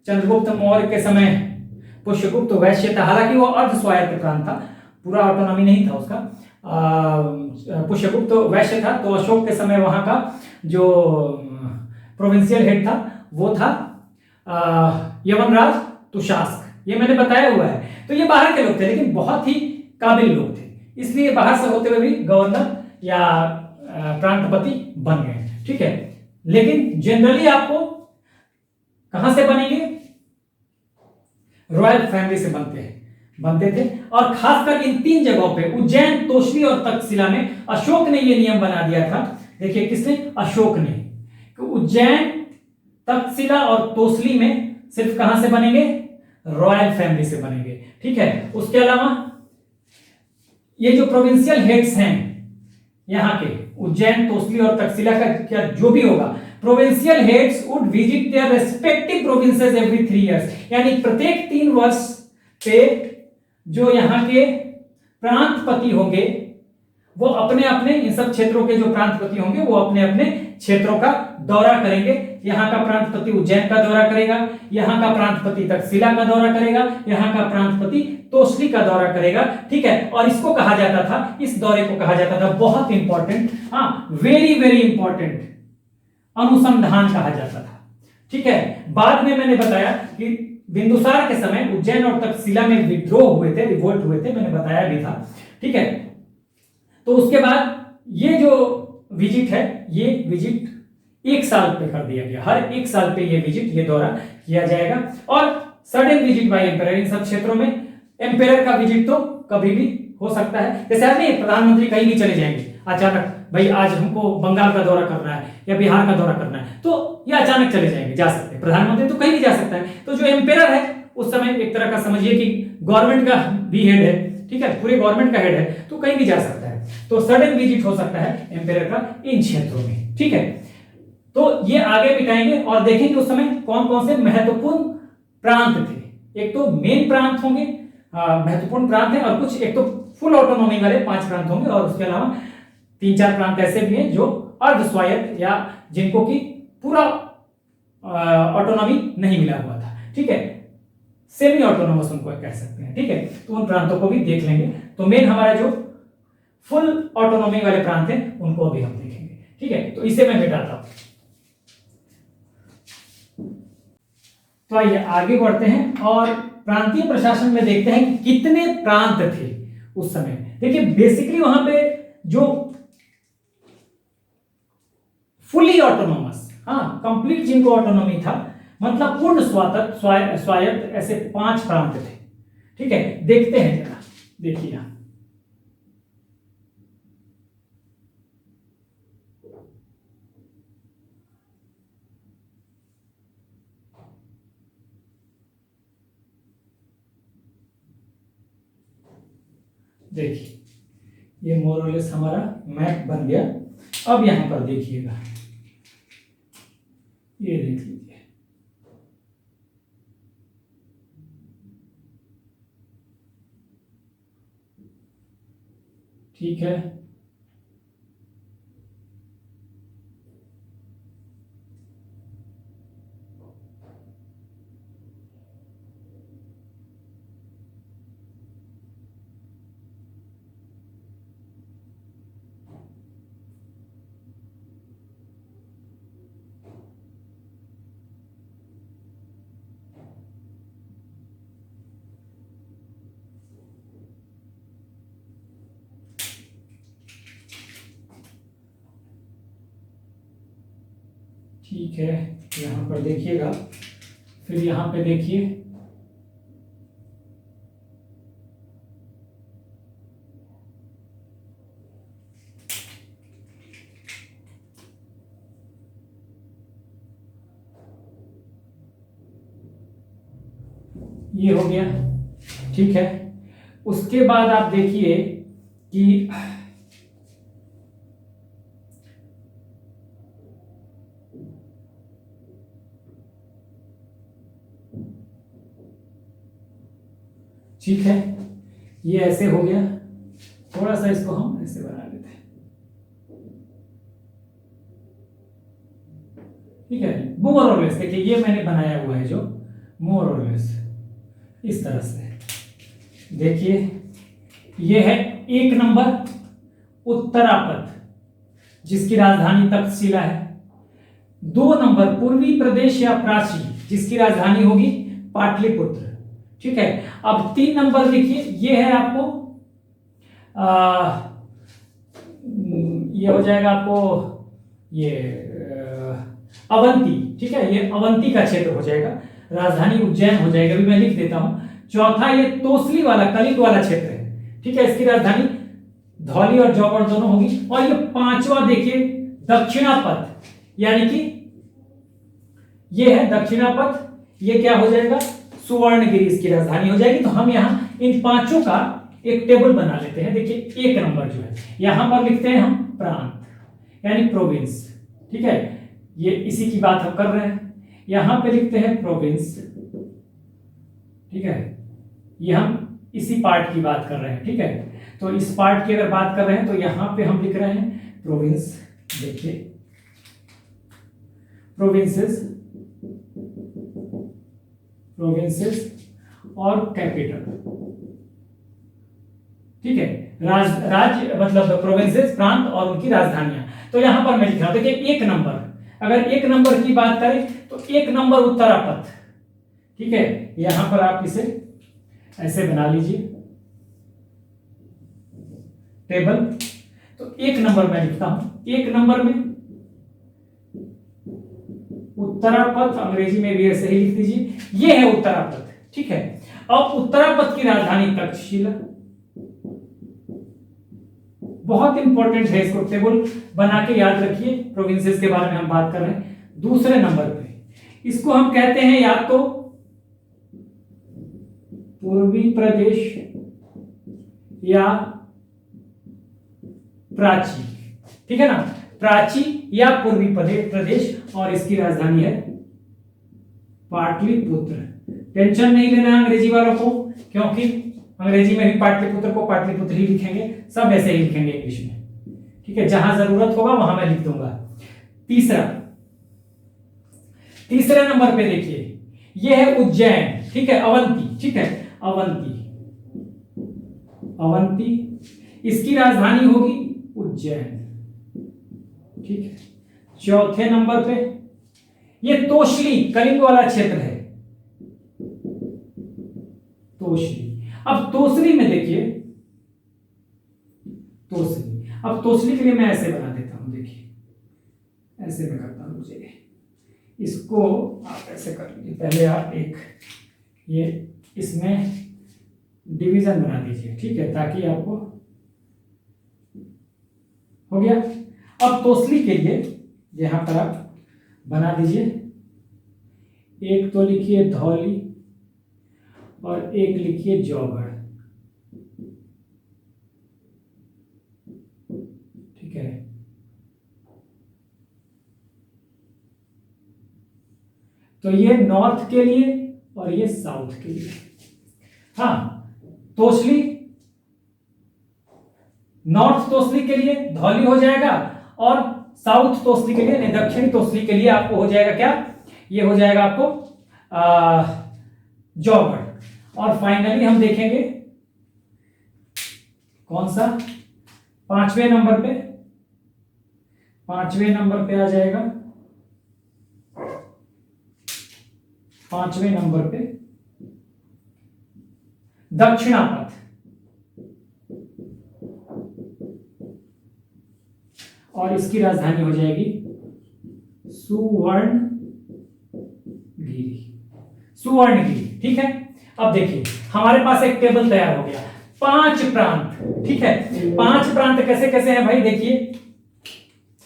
[SPEAKER 1] चंद्रगुप्त मौर्य के समय पुष्यगुप्त वैश्य था, हालांकि वो अर्ध स्वायत्त प्रांत था, पूरा ऑटोनॉमी नहीं था उसका। पुष्यगुप्त वैश्य था, तो अशोक के समय वहां का जो प्रोविंशियल हेड था वो था यवनराज तुषास्क, ये मैंने बताया हुआ है। तो ये बाहर के लोग थे, लेकिन बहुत ही काबिल लोग थे, इसलिए बाहर से होते हुए भी गवर्नर या प्रांतपति बन गए। ठीक है, लेकिन जनरली आपको कहां से बनेंगे, रॉयल फैमिली से बनते थे। और खासकर इन 3 जगहों पे उज्जैन, तोशली और तक्षशिला में अशोक ने ये नियम बना दिया था। देखिए किसने, अशोक ने, कि उज्जैन, तक्षशिला और तोशली में सिर्फ कहां से बनेंगे, रॉयल फैमिली से बनेंगे। ठीक है, उसके अलावा ये जो प्रोविंशियल हेड्स हैं यहाँ के उज्जैन, तोशली और तक्षशिला का क्या जो भी होगा, provincial heads would visit their respective provinces every 3 years, यानी प्रत्येक 3 वर्ष पे जो यहाँ के प्रांतपति होंगे वो अपने अपने इन सब क्षेत्रों के जो प्रांतपति होंगे वो अपने अपने क्षेत्रों का दौरा करेंगे। यहाँ का प्रांतपति उज्जैन का दौरा करेगा, यहाँ का प्रांतपति तक्षशिला का दौरा करेगा, यहाँ का प्रांतपति तोशली का दौरा करेगा। ठीक है, और इसको कहा जाता था, इस दौरे को कहा जाता था, बहुत इंपॉर्टेंट, हाँ वेरी वेरी इंपॉर्टेंट, अनुसंधान कहा जाता था। ठीक है, बाद में मैंने बताया कि बिंदुसार के समय उज्जैन और तक्षशिला में विद्रोह हुए थे, रिवोल्ट हुए थे, मैंने बताया भी था। ठीक है, तो उसके बाद ये जो विजिट है, ये विजिट 1 साल पे कर दिया गया, हर 1 साल पे ये विजिट, ये दौरा किया जाएगा। और सडन विजिट बाय एम्पेयर, इन सब क्षेत्रों में एम्पेयर का विजिट तो कभी भी हो सकता है। जैसे आप नहीं, प्रधानमंत्री कहीं भी चले जाएंगे अचानक, भाई आज हमको बंगाल का दौरा करना है या बिहार का दौरा करना है, तो ये अचानक चले जाएंगे, जा सकते हैं, प्रधानमंत्री तो कहीं भी जा सकता है। तो जो एम्पेयर है उस समय एक तरह का समझिए कि गवर्नमेंट का भी हेड है। ठीक है, पूरे गवर्नमेंट का हेड है, तो कहीं भी जा सकता है। तो सडन विजिट हो सकता है एम्पेयर का इन क्षेत्रों में। ठीक है, तो ये आगे बिताएंगे और देखेंगे उस समय कौन कौन से महत्वपूर्ण प्रांत थे। एक तो मेन प्रांत होंगे, महत्वपूर्ण प्रांत है, और कुछ एक तो फुल ऑटोनॉमी वाले 5 प्रांत होंगे, और उसके अलावा 3-4 प्रांत ऐसे भी हैं जो अर्ध स्वायत्त या जिनको की पूरा ऑटोनॉमी नहीं मिला हुआ था। ठीक है, सेमी ऑटोनोमस उनको कह सकते हैं। ठीक है, तो उन प्रांतों को भी देख लेंगे। तो मेन हमारा जो फुल ऑटोनॉमी वाले प्रांत हैं उनको अभी हम देखेंगे। ठीक है, तो इसे मैं मिटाता हूं। तो आइए आगे बढ़ते हैं और प्रांतीय प्रशासन में देखते हैं कि कितने प्रांत थे उस समय। देखिए बेसिकली वहां पे जो फुली ऑटोनोमस, हाँ कंप्लीट जिनको ऑटोनॉमी था, मतलब पूर्ण स्वायत्त ऐसे 5 प्रांत थे। ठीक है, देखते हैं जरा, देखिए यहां देखिए, ये मोरलेस हमारा मैप बन गया। अब यहां पर देखिएगा, ये देख लीजिए, ठीक है, ठीक है, यहां पर देखिएगा, फिर यहां पे देखिए, ये हो गया। ठीक है, उसके बाद आप देखिए कि ठीक है, ये ऐसे हो गया। थोड़ा सा इसको हम ऐसे बना लेते हैं, ठीक है। मोर और लेस देखिए, ये मैंने बनाया हुआ है जो मोर और लेस इस तरह से। देखिए ये है 1 नंबर उत्तरापथ जिसकी राजधानी तक्षशिला है। 2 नंबर पूर्वी प्रदेश या प्राची जिसकी राजधानी होगी पाटलिपुत्र, ठीक है। अब 3 नंबर देखिए, ये है आपको ये हो जाएगा आपको ये अवंती, ठीक है, ये अवंती का क्षेत्र हो जाएगा, राजधानी उज्जैन हो जाएगा, अभी मैं लिख देता हूं। चौथा ये तोसली वाला कलिंग वाला क्षेत्र है, ठीक है, इसकी राजधानी धौली और जौगढ़ दोनों होगी। और ये 5वां देखिए दक्षिणापथ, यानी कि ये है दक्षिणापथ, ये क्या हो जाएगा सुवर्णगिरी इसकी राजधानी हो जाएगी। तो हम यहां इन 5 का एक टेबल बना लेते हैं। देखिए 1 नंबर जो है यहां पर लिखते हैं हम प्रांत यानी प्रोविंस, ठीक है, ये इसी की बात हम कर रहे हैं। यहां पे लिखते हैं प्रोविंस, ठीक है, ये हम इसी पार्ट की बात कर रहे हैं, ठीक है। तो इस पार्ट की अगर बात कर रहे हैं तो यहां पे हम लिख रहे हैं प्रोविंस। देखिए प्रोविंसेस, प्रोविंसेस और कैपिटल, ठीक है, राज्य मतलब प्रोविंसेस प्रांत और उनकी राजधानियां। तो यहां पर मैं लिख रहा हूं, देखिए 1 नंबर, अगर 1 नंबर की बात करें तो 1 नंबर उत्तरापथ, ठीक है, यहां पर आप इसे ऐसे बना लीजिए टेबल। तो 1 नंबर मैं लिखता हूं, 1 नंबर में उत्तरापथ, अंग्रेजी में भी ऐसे ही लिख दीजिए, ये है उत्तरापथ, ठीक है। अब उत्तरापथ की राजधानी तक्षशिला, बहुत इंपॉर्टेंट है, इसको टेबल बना के याद रखिए, प्रोविंसेस के बारे में हम बात कर रहे हैं। दूसरे नंबर पे इसको हम कहते हैं या तो पूर्वी प्रदेश या प्राची, ठीक है ना, प्राची या पूर्वी प्रदेश, और इसकी राजधानी है पाटलिपुत्र। टेंशन नहीं लेना है अंग्रेजी वालों को, क्योंकि अंग्रेजी में भी पाटलिपुत्र को पाटलिपुत्र ही लिखेंगे, सब ऐसे ही लिखेंगे इंग्लिश में, ठीक है, जहां जरूरत होगा वहां मैं लिख दूंगा। तीसरे नंबर पे देखिए, यह है उज्जैन, ठीक है, अवंती, ठीक है, अवंती इसकी राजधानी होगी उज्जैन, ठीक है। चौथे नंबर पे ये तोसली कलिंग वाला क्षेत्र है, तोसली। अब तोसली में देखिए, अब तोसली के लिए मैं ऐसे बना देता हूं, देखिए ऐसे मैं करता हूं, मुझे इसको आप ऐसे कर लीजिए, पहले आप एक ये इसमें डिवीजन बना दीजिए, ठीक है, ताकि आपको हो गया। अब तोसली के लिए यहां पर आप बना दीजिए, एक तो लिखिए धौली और एक लिखिए जौगढ़, ठीक है। तो ये नॉर्थ के लिए और ये साउथ के लिए। हाँ, तोसली नॉर्थ तोसली के लिए धौली हो जाएगा, और साउथ तोसली के लिए, दक्षिणी तोसली के लिए आपको हो जाएगा क्या, ये हो जाएगा आपको जौगढ़। और फाइनली हम देखेंगे कौन सा, 5वें नंबर पे, 5वें नंबर पे आ जाएगा, 5वें नंबर पे दक्षिणापथ, और इसकी राजधानी हो जाएगी सुवर्णगिरी, ठीक है। अब देखिए हमारे पास एक टेबल तैयार हो गया, 5 प्रांत, ठीक है। 5 प्रांत कैसे कैसे हैं भाई, देखिए,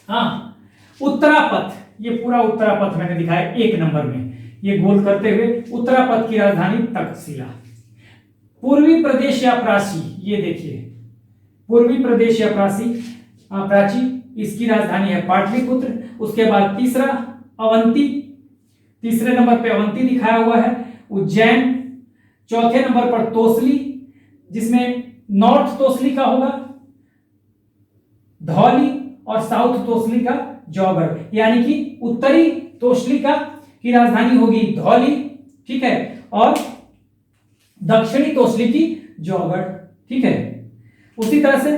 [SPEAKER 1] हाँ, उत्तरापथ, ये पूरा उत्तरापथ मैंने दिखाया 1 नंबर में, ये गोल करते हुए उत्तरापथ की राजधानी तक्षशिला। पूर्वी प्रदेश या प्राची, ये देखिए पूर्वी प्रदेश या प्राची, इसकी राजधानी है पाटलिपुत्र। उसके बाद तीसरा अवंती, तीसरे नंबर पे अवंती दिखाया हुआ है, उज्जैन। चौथे नंबर पर तोसली, जिसमें नॉर्थ तोसली का होगा धौली और साउथ तोसली का जौगढ़, यानी कि उत्तरी तोसली का की राजधानी होगी धौली, ठीक है, और दक्षिणी तोसली की जौगढ़, ठीक है। उसी तरह से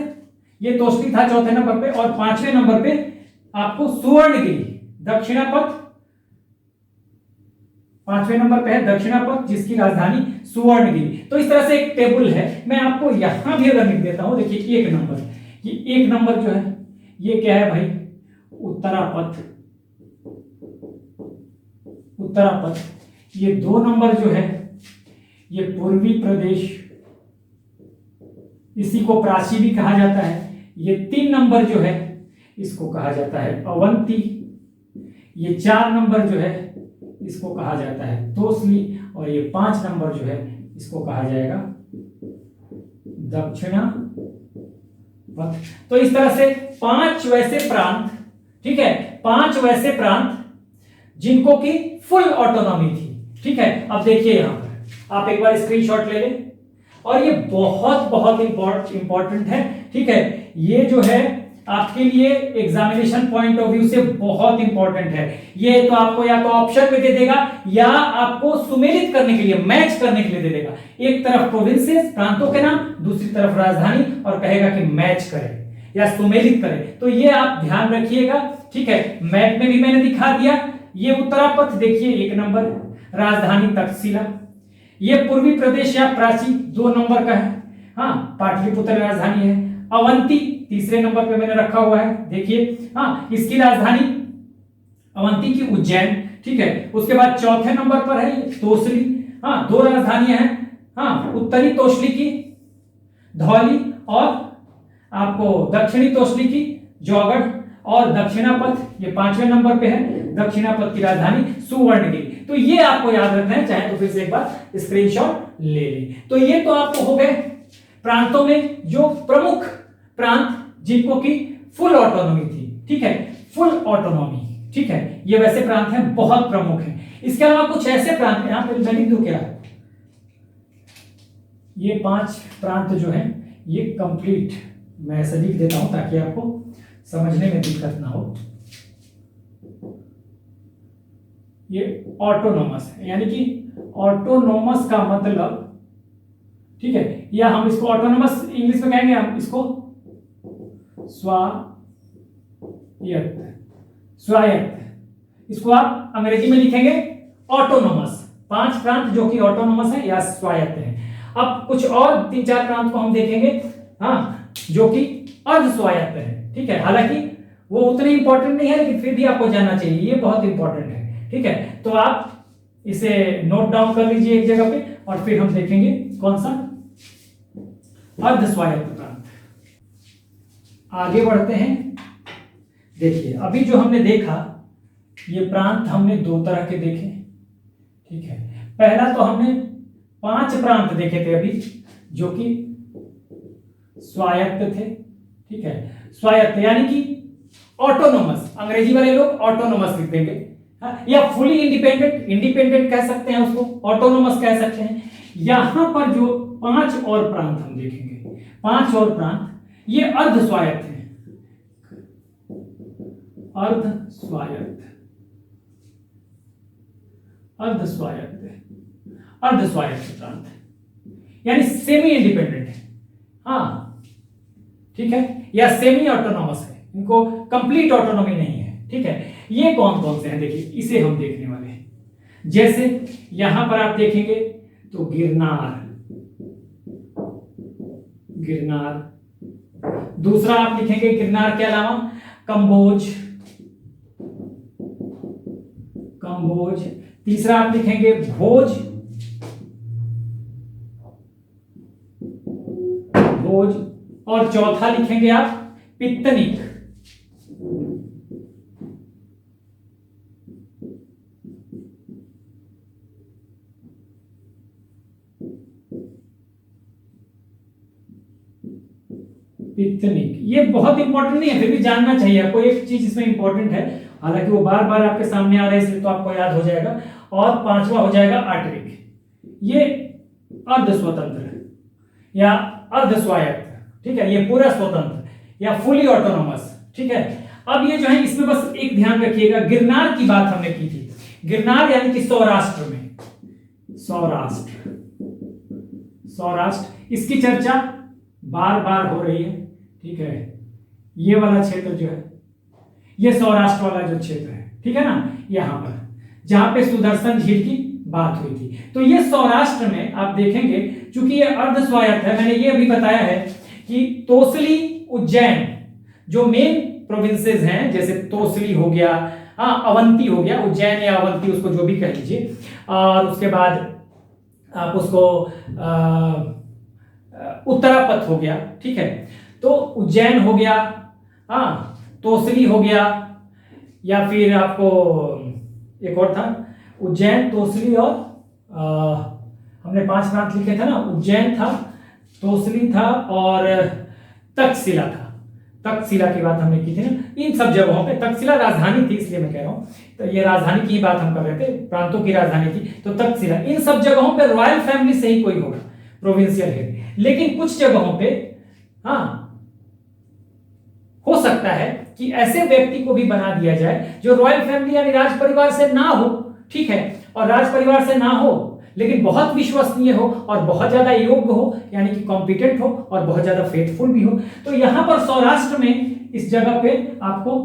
[SPEAKER 1] ये तोसली था चौथे नंबर पे, और पांचवें नंबर पे आपको सुवर्णगिरी दक्षिणापथ, पांचवें नंबर पे है दक्षिणापथ जिसकी राजधानी सुवर्णगिरी। तो इस तरह से एक टेबल है, मैं आपको यहां भी अगर लिख देता हूं, देखिए एक नंबर, ये एक नंबर जो है ये क्या है भाई, उत्तरापथ, उत्तरापथ। ये दो नंबर जो है ये पूर्वी प्रदेश, इसी को प्राची भी कहा जाता है। ये तीन नंबर जो है इसको कहा जाता है अवंती। ये चार नंबर जो है इसको कहा जाता है तोसली, और ये पांच नंबर जो है इसको कहा जाएगा दक्षिणापथ। तो इस तरह से पांच वैसे प्रांत, ठीक है, पांच वैसे प्रांत जिनको की फुल ऑटोनॉमी थी, ठीक है। अब देखिए यहां पर आप एक बार स्क्रीनशॉट ले लें, और ये बहुत बहुत इंपॉर्टेंट है, ठीक है। ये जो है आपके लिए एग्जामिनेशन पॉइंट ऑफ व्यू से बहुत इंपॉर्टेंट है। ये तो आपको या तो ऑप्शन में दे देगा या आपको सुमेलित करने के लिए, मैच करने के लिए दे देगा। एक तरफ प्रोविंसेस प्रांतों के नाम, दूसरी तरफ राजधानी, और कहेगा कि मैच करे या सुमेलित करे। तो ये आप ध्यान रखिएगा, ठीक है। मैप में भी मैंने दिखा दिया। ये उत्तरापथ देखिए एक नंबर, राजधानी तक्षशिला। ये पूर्वी प्रदेश या प्राची दो नंबर का है, हाँ, पाटलिपुत्र राजधानी है। अवंती तीसरे नंबर पे मैंने रखा हुआ है, देखिए, हाँ, इसकी राजधानी अवंती की उज्जैन, ठीक है। उसके बाद चौथे नंबर पर है तोसली, हाँ, दो राजधानियां हैं, हाँ, उत्तरी तोसली की धौली और आपको दक्षिणी तोसली की जौगढ़, और दक्षिणापथ ये पांचवें नंबर पे है, दक्षिणापथ की राजधानी सुवर्णगिरी। तो ये आपको याद रखना है, चाहे तो फिर से एक बार स्क्रीनशॉट ले लें। तो ये तो आपको हो गए प्रांतों में जो प्रमुख प्रांत जिनको की फुल ऑटोनॉमी थी, ठीक है, फुल ऑटोनॉमी, ठीक है। ये वैसे प्रांत हैं, बहुत प्रमुख हैं। इसके अलावा कुछ ऐसे प्रांत यहां पे मैं लिख दूं क्या, ये पांच प्रांत जो हैं ये कंप्लीट मैं ऐसे लिख देता हूं ताकि आपको समझने में दिक्कत ना हो। ये ऑटोनोमस है, यानी कि ऑटोनोमस का मतलब, ठीक है, या हम इसको ऑटोनोमस इंग्लिश में कहेंगे, हम इसको स्वायत्त, स्वायत्त, इसको आप अंग्रेजी में लिखेंगे ऑटोनोमस। पांच प्रांत जो कि ऑटोनोमस है या स्वायत्त है। अब कुछ और तीन चार प्रांत को हम देखेंगे, हाँ, जो कि अर्ध स्वायत्त है, ठीक है। हालांकि वो उतने इंपॉर्टेंट नहीं है, लेकिन फिर भी आपको जानना चाहिए, ये बहुत इंपॉर्टेंट है, ठीक है। तो आप इसे नोट डाउन कर लीजिए एक जगह पे, और फिर हम देखेंगे कौन सा अर्ध स्वायत्त प्रांत। आगे बढ़ते हैं। देखिए अभी जो हमने देखा, ये प्रांत हमने दो तरह के देखे, ठीक है। पहला तो हमने पांच प्रांत देखे थे अभी जो कि स्वायत्त थे, ठीक है। स्वायत्त यानी कि ऑटोनोमस, अंग्रेजी वाले लोग ऑटोनोमस लिख देंगे, या फुली इंडिपेंडेंट, इंडिपेंडेंट कह सकते हैं उसको, ऑटोनोमस कह सकते हैं। यहां पर जो पांच और प्रांत हम देखेंगे, पांच और प्रांत ये अर्ध स्वायत्त हैं, अर्ध स्वायत्त, अर्ध स्वायत्त, अर्ध स्वायत्त प्रांत यानी सेमी इंडिपेंडेंट है, हाँ, ठीक है, या सेमी ऑटोनोमस है, इनको कंप्लीट ऑटोनॉमी नहीं है, ठीक है। ये कौन कौन से हैं देखिए, इसे हम देखने वाले हैं। जैसे यहां पर आप देखेंगे तो गिरनार, गिरनार, दूसरा आप लिखेंगे गिरनार के अलावा कंबोज, कंबोज, तीसरा आप लिखेंगे भोज, भोज, और चौथा लिखेंगे आप पित्तनिक। पित्तनिक ये बहुत इंपॉर्टेंट नहीं है, फिर भी जानना चाहिए आपको, एक चीज इसमें इंपॉर्टेंट है, हालांकि वो बार बार आपके सामने आ रहा है इसलिए तो आपको याद हो जाएगा। और पांचवा हो जाएगा आटविक, ये अर्ध स्वतंत्र, या अर्ध स्वायत्त, ठीक है, ये पूरा स्वतंत्र या फुली ऑटोनोमस, ठीक है। अब ये जो है इसमें बस एक ध्यान रखिएगा, गिरनार की बात हमने की थी, गिरनार यानी कि सौराष्ट्र में, सौराष्ट्र इसकी चर्चा बार बार हो रही है, ठीक है। ये वाला क्षेत्र जो है, ये सौराष्ट्र वाला जो क्षेत्र है, ठीक है ना, यहां पर जहां पे सुदर्शन झील की बात हुई थी। तो ये सौराष्ट्र में आप देखेंगे, चूंकि ये अर्ध स्वायत्त है, मैंने ये अभी बताया है कि तोसली, उज्जैन जो मेन प्रोविंसेस हैं, जैसे तोसली हो गया, हाँ अवंती हो गया, उज्जैन या अवंती उसको जो भी कह लीजिए, और उसके बाद आप उसको उत्तरापथ हो गया, ठीक है। तो उज्जैन हो गया, हाँ तोसली हो गया, या फिर आपको एक और था उज्जैन, तोसली और हमने 5 प्रांत लिखे थे ना, उज्जैन था, तोसली था और तक्षशिला था। तक्षशिला की बात हमने की थी ना, इन सब जगहों पे, तक्षशिला राजधानी थी इसलिए मैं कह रहा हूं, तो ये राजधानी की बात हम कर रहे थे, प्रांतों की राजधानी थी, तो तक्षशिला, इन सब जगहों पे रॉयल फैमिली से ही कोई होगा प्रोविंशियल हेड। लेकिन कुछ जगहों पे हाँ हो सकता है कि ऐसे व्यक्ति को भी बना दिया जाए जो रॉयल फैमिली यानी राज परिवार से ना हो, ठीक है, और राज परिवार से ना हो लेकिन बहुत विश्वसनीय हो और बहुत ज्यादा योग्य हो, यानी कि कॉम्पिटेंट हो और बहुत ज्यादा फेथफुल भी हो। तो यहां पर सौराष्ट्र में इस जगह पे आपको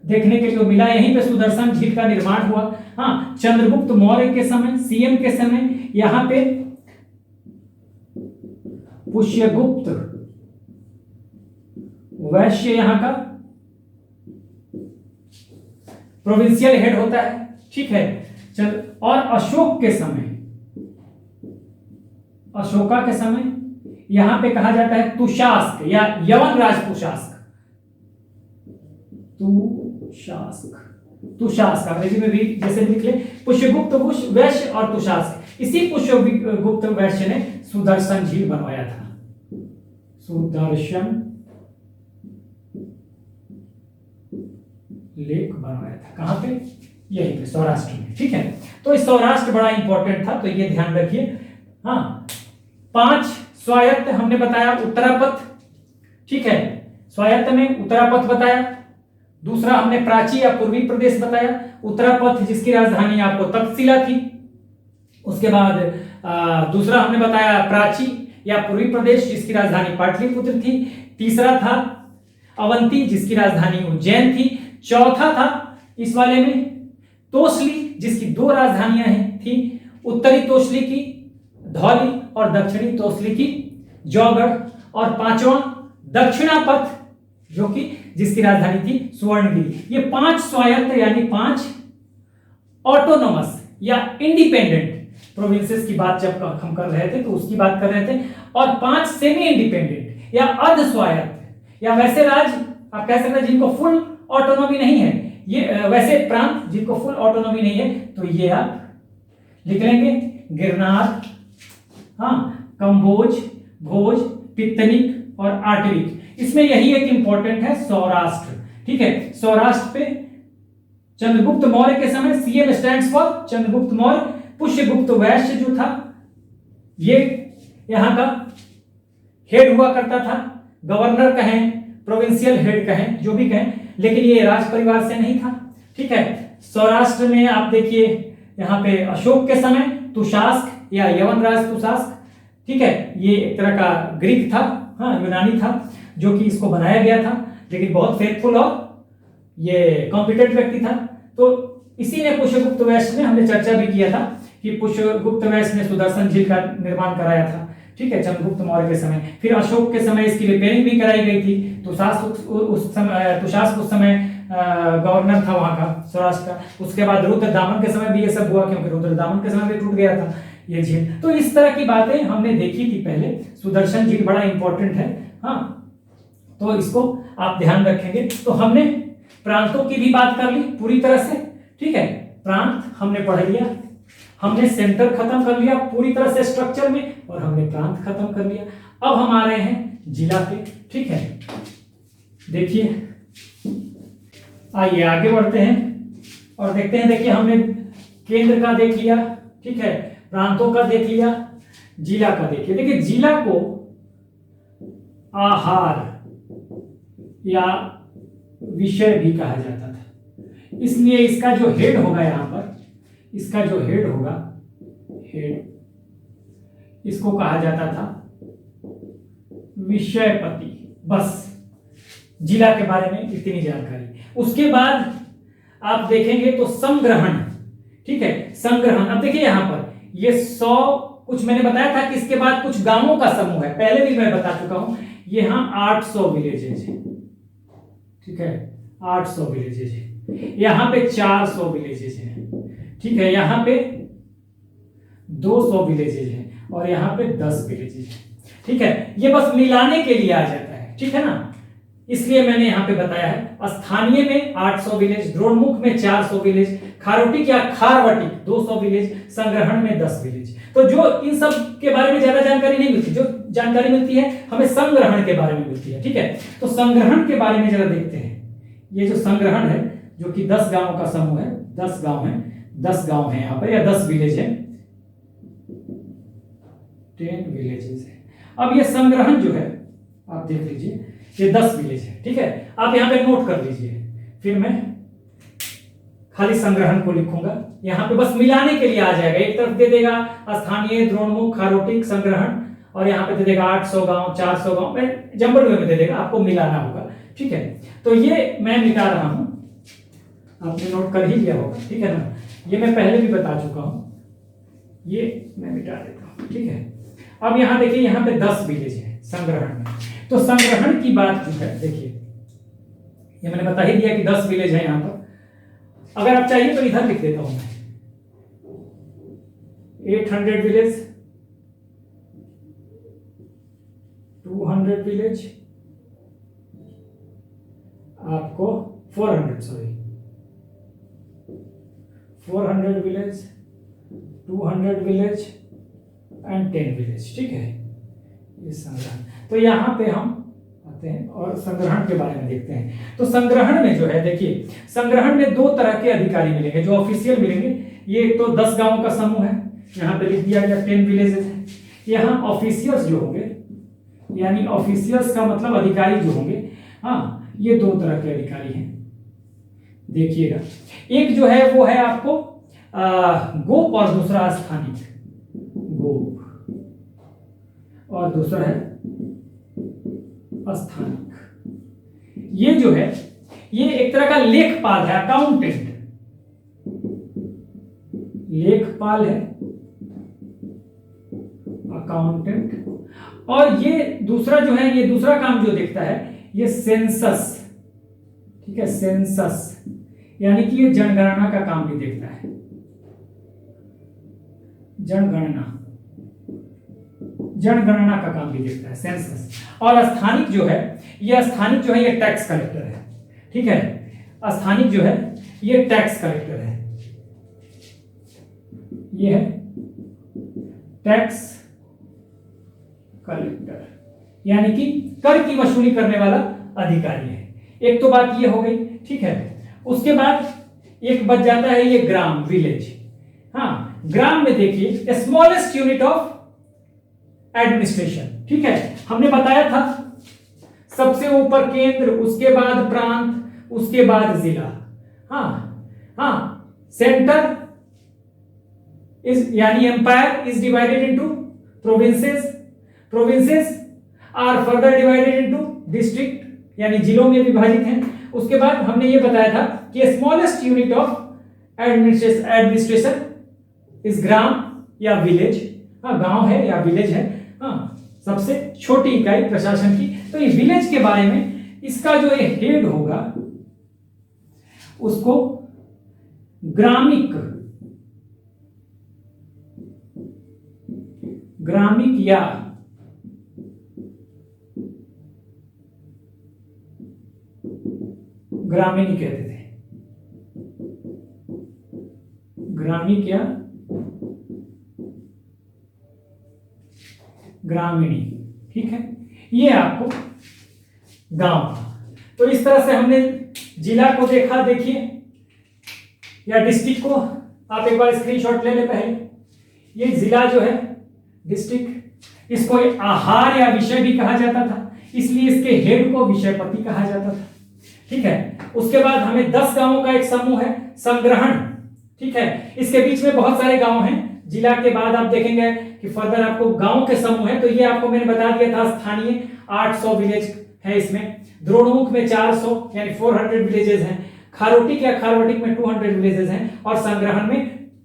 [SPEAKER 1] देखने के लिए मिला, यहीं पे सुदर्शन झील का निर्माण हुआ। हाँ, चंद्रगुप्त मौर्य के समय, सीएम के समय यहां पे पुष्यगुप्त वैश्य यहां का प्रोविंशियल हेड होता है, ठीक है। चल, और अशोक के समय, अशोका के समय यहां पे कहा जाता है तुशास्क या यवन राज तुशास्क, तुशास्क अंग्रेजी में भी जैसे लिख ले, पुष्यगुप्त वैश्य और तुशास्क। इसी पुष्यगुप्त वैश्य ने सुदर्शन झील बनवाया था, सुदर्शन लेक बनवाया था, कहां पे, यहीं पे सौराष्ट्र में, ठीक है। तो इस सौराष्ट्र बड़ा इंपॉर्टेंट था, तो ये ध्यान रखिए। हाँ, 5 स्वायत्त हमने बताया, उत्तरापथ, ठीक है, स्वायत्त में उत्तरापथ बताया। दूसरा हमने प्राची या पूर्वी प्रदेश बताया, उत्तरापथ जिसकी राजधानी आपको तक्षशिला थी। उसके बाद दूसरा हमने बताया प्राची या पूर्वी प्रदेश जिसकी राजधानी पाटलिपुत्र थी। तीसरा था अवंती जिसकी राजधानी उज्जैन थी। चौथा था इस वाले में तोसली जिसकी 2 राजधानियां थी, उत्तरी तोसली की धौली और दक्षिणी तोसली की जौगढ़। और 5वां दक्षिणापथ जो कि जिसकी राजधानी थी सुवर्णगिरी। ये 5 स्वायत्त यानी 5 ऑटोनोमस या इंडिपेंडेंट प्रोविंसेस की बात जब हम कर रहे थे तो उसकी बात कर रहे थे, और 5 सेमी इंडिपेंडेंट या अर्ध स्वायत्त या वैसे राज आप कह सकते हैं जिनको फुल ऑटोनॉमी नहीं है, ये वैसे प्रांत जिनको फुल ऑटोनॉमी नहीं है, तो ये आप लिख लेंगे गिरनार, हाँ कंबोज, भोज, पित्तनिक और आटविक। इसमें यही एक इंपॉर्टेंट है सौराष्ट्र, ठीक है। सौराष्ट्र पे चंद्रगुप्त मौर्य के समय CM stands for Chandragupta Maurya, Pushyagupta वैश्य जो था ये यहां का हेड हुआ करता था, गवर्नर कहें, प्रोविंशियल हेड कहें, जो भी कहें, लेकिन ये राज परिवार से नहीं था, ठीक है। सौराष्ट्र में आप देखिए यहां पे अशोक के समय तुशास्क या यवन राज तुशास्क, ठीक है, ये एक तरह का ग्रीक था, हाँ यूनानी था, जो कि इसको बनाया गया था, लेकिन बहुत फेथफुल और ये कॉम्पिटेंट व्यक्ति था। तो इसी ने पुष्यगुप्त वैश्य ने हमने चर्चा भी किया था कि पुष्यगुप्त वैश्य ने सुदर्शन झील का निर्माण कराया था, ठीक है, चंद्रगुप्त मौर्य के समय। फिर अशोक के समय इसकी रिपेयरिंग भी कराई गई थी। तुशास्क उस समय गवर्नर था वहां का सौराष्ट्र का। उसके बाद रुद्रदामन के समय भी ये सब हुआ, क्योंकि रुद्रदामन के समय भी टूट गया था ये झील। तो इस तरह की बातें हमने देखी थी पहले। सुदर्शन झील बड़ा इंपॉर्टेंट है, हाँ, तो इसको आप ध्यान रखेंगे। तो हमने प्रांतों की भी बात कर ली पूरी तरह से, ठीक है, प्रांत हमने पढ़ लिया, हमने सेंटर खत्म कर लिया पूरी तरह से स्ट्रक्चर में, और हमने प्रांत खत्म कर लिया। अब हम आ रहे हैं जिला पे, ठीक है। देखिए, आइए आगे बढ़ते हैं और देखते हैं। देखिए, हमने केंद्र का देख लिया, ठीक है, प्रांतों का देख लिया, जिला का देखिए। देखिए, जिला को आहार या विषय भी कहा जाता था। इसलिए इसका जो हेड होगा यहां पर, इसका जो हेड होगा, हेड, इसको कहा जाता था विषयपति। बस जिला के बारे में इतनी जानकारी। उसके बाद आप देखेंगे तो संग्रहण, ठीक है, संग्रहण। अब देखिए यहां पर ये 100 कुछ मैंने बताया था कि इसके बाद कुछ गांवों का समूह है, पहले भी मैं बता चुका हूं। यहां 800 विलेजेज है, ठीक है, 800 विलेजेज है। यहां पे 400 विलेजेज है, ठीक है, यहां पे 200 विलेजेज है और यहां पे 10 विलेजेज है, ठीक है। ये बस मिलाने के लिए आ जाता है, ठीक है ना, इसलिए मैंने यहां पे बताया है। स्थानीय में 800 विलेज, द्रोणमुख में 400 विलेज, खारोटी या खारवटी 200 विलेज, संग्रहण में 10 विलेज। तो जो इन सब के बारे में ज्यादा जानकारी नहीं मिलती, जो जानकारी मिलती है हमें संग्रहण के बारे में मिलती है, ठीक है। तो संग्रहण के बारे में जरा देखते हैं। ये जो संग्रहण है, जो कि 10 गांवों का समूह है, 10 गांव है, 10 गांव है यहां पर, या 10 विलेज है, 10 विलेजेस है। अब ये संग्रहण जो है आप देख लीजिए, ये 10 विलेज है, ठीक है। आप यहां पे नोट कर लीजिए, फिर मैं खाली संग्रहण को लिखूंगा। यहां पे बस मिलाने के लिए आ जाएगा, एक तरफ दे देगा स्थानीय, द्रोणमुख, खारोटी, संग्रहण, और यहां पे दे देगा 800 गांव, 400 गांव, मैं जंबल में दे देगा, आपको मिलाना होगा, ठीक है। तो ये मैं मिटा रहा हूं, आपने नोट कर ही लिया होगा, ठीक है ना। ये मैं पहले भी बता चुका हूं, ये मैं मिटा देता हूं, ठीक है। अब यहां देखिए, यहां पे 10 विलेज है संग्रहण में। तो संग्रहण की बात जो है, देखिए ये मैंने बता ही दिया कि 10 विलेज है यहां पर। अगर आप चाहिए तो इधर लिख देता हूं मैं 800 विलेज, 200 विलेज, आपको 400 विलेज, 200 विलेज एंड 10 विलेज, ठीक है, ये संग्रहण। तो यहां पे हम आते हैं और संग्रहण के बारे में देखते हैं। तो संग्रहण में जो है, देखिए संग्रहण में 2 तरह के अधिकारी मिलेंगे जो ऑफिशियल मिलेंगे। ये एक तो 10 गांवों का समूह है, यहां पे लिख दिया गया 10 विलेजेस है। यहाँ ऑफिशियल्स जो होंगे, यानी ऑफिशियल्स का मतलब अधिकारी जो होंगे, हाँ, ये 2 तरह के अधिकारी हैं, देखिएगा। एक जो है वो है आपको गोप और दूसरा स्थानिक, गोप, और दूसरा है स्थानिक। ये जो है, ये एक तरह का लेखपाल है, अकाउंटेंट, लेखपाल है, अकाउंटेंट। और ये दूसरा जो है, ये दूसरा काम जो देखता है, ये सेंसस, ठीक है, सेंसस, यानी कि ये जनगणना का काम भी देखता है, जनगणना का काम भी देखता है, सेंसस। और स्थानिक जो है, ये टैक्स कलेक्टर है, ठीक है, स्थानिक जो है ये टैक्स कलेक्टर है, ये है टैक्स कलेक्टर, यानी कि कर की वसूली करने वाला अधिकारी है। एक तो बात ये हो गई, ठीक है। उसके बाद एक बच जाता है ये ग्राम, विलेज। हाँ, ग्राम में देखिए स्मॉलेस्ट यूनिट ऑफ एडमिनिस्ट्रेशन, ठीक है। हमने बताया था सबसे ऊपर केंद्र, उसके बाद प्रांत, उसके बाद जिला। सेंटर इज, यानी empire is divided into provinces, provinces are further divided into district, यानी जिलों में विभाजित हैं। उसके बाद हमने ये बताया था कि smallest unit of administration is ग्राम या विलेज, गांव है या विलेज है, सबसे छोटी इकाई प्रशासन की। तो ये विलेज के बारे में, इसका जो ये हेड होगा उसको ग्रामिक या ग्रामीणी कहते थे, ग्रामिक या ग्रामीणी, ठीक है। ये आपको गांव। तो इस तरह से हमने जिला को देखा, देखिए, या डिस्ट्रिक्ट को आप एक बार स्क्रीनशॉट ले ले पहले। ये जिला जो है, डिस्ट्रिक्ट, इसको आहार या विषय भी कहा जाता था। इसलिए इसके हेड को विषयपति कहा जाता था। ठीक है, उसके बाद हमें 10 गांवों का एक समूह है संग्रहण। ठीक है, इसके बीच में बहुत सारे गांव हैं। जिला के बाद आप देखेंगे कि फर्दर आपको गांव के समूह है, तो ये आपको मैंने बता दिया था स्थानीय 800 विलेज है इसमें। द्रोणमुख में 400 यानी 400 विलेजेस हैं। खारोटिक या खारवटिक में 200 विलेजेस हैं और संग्रहण में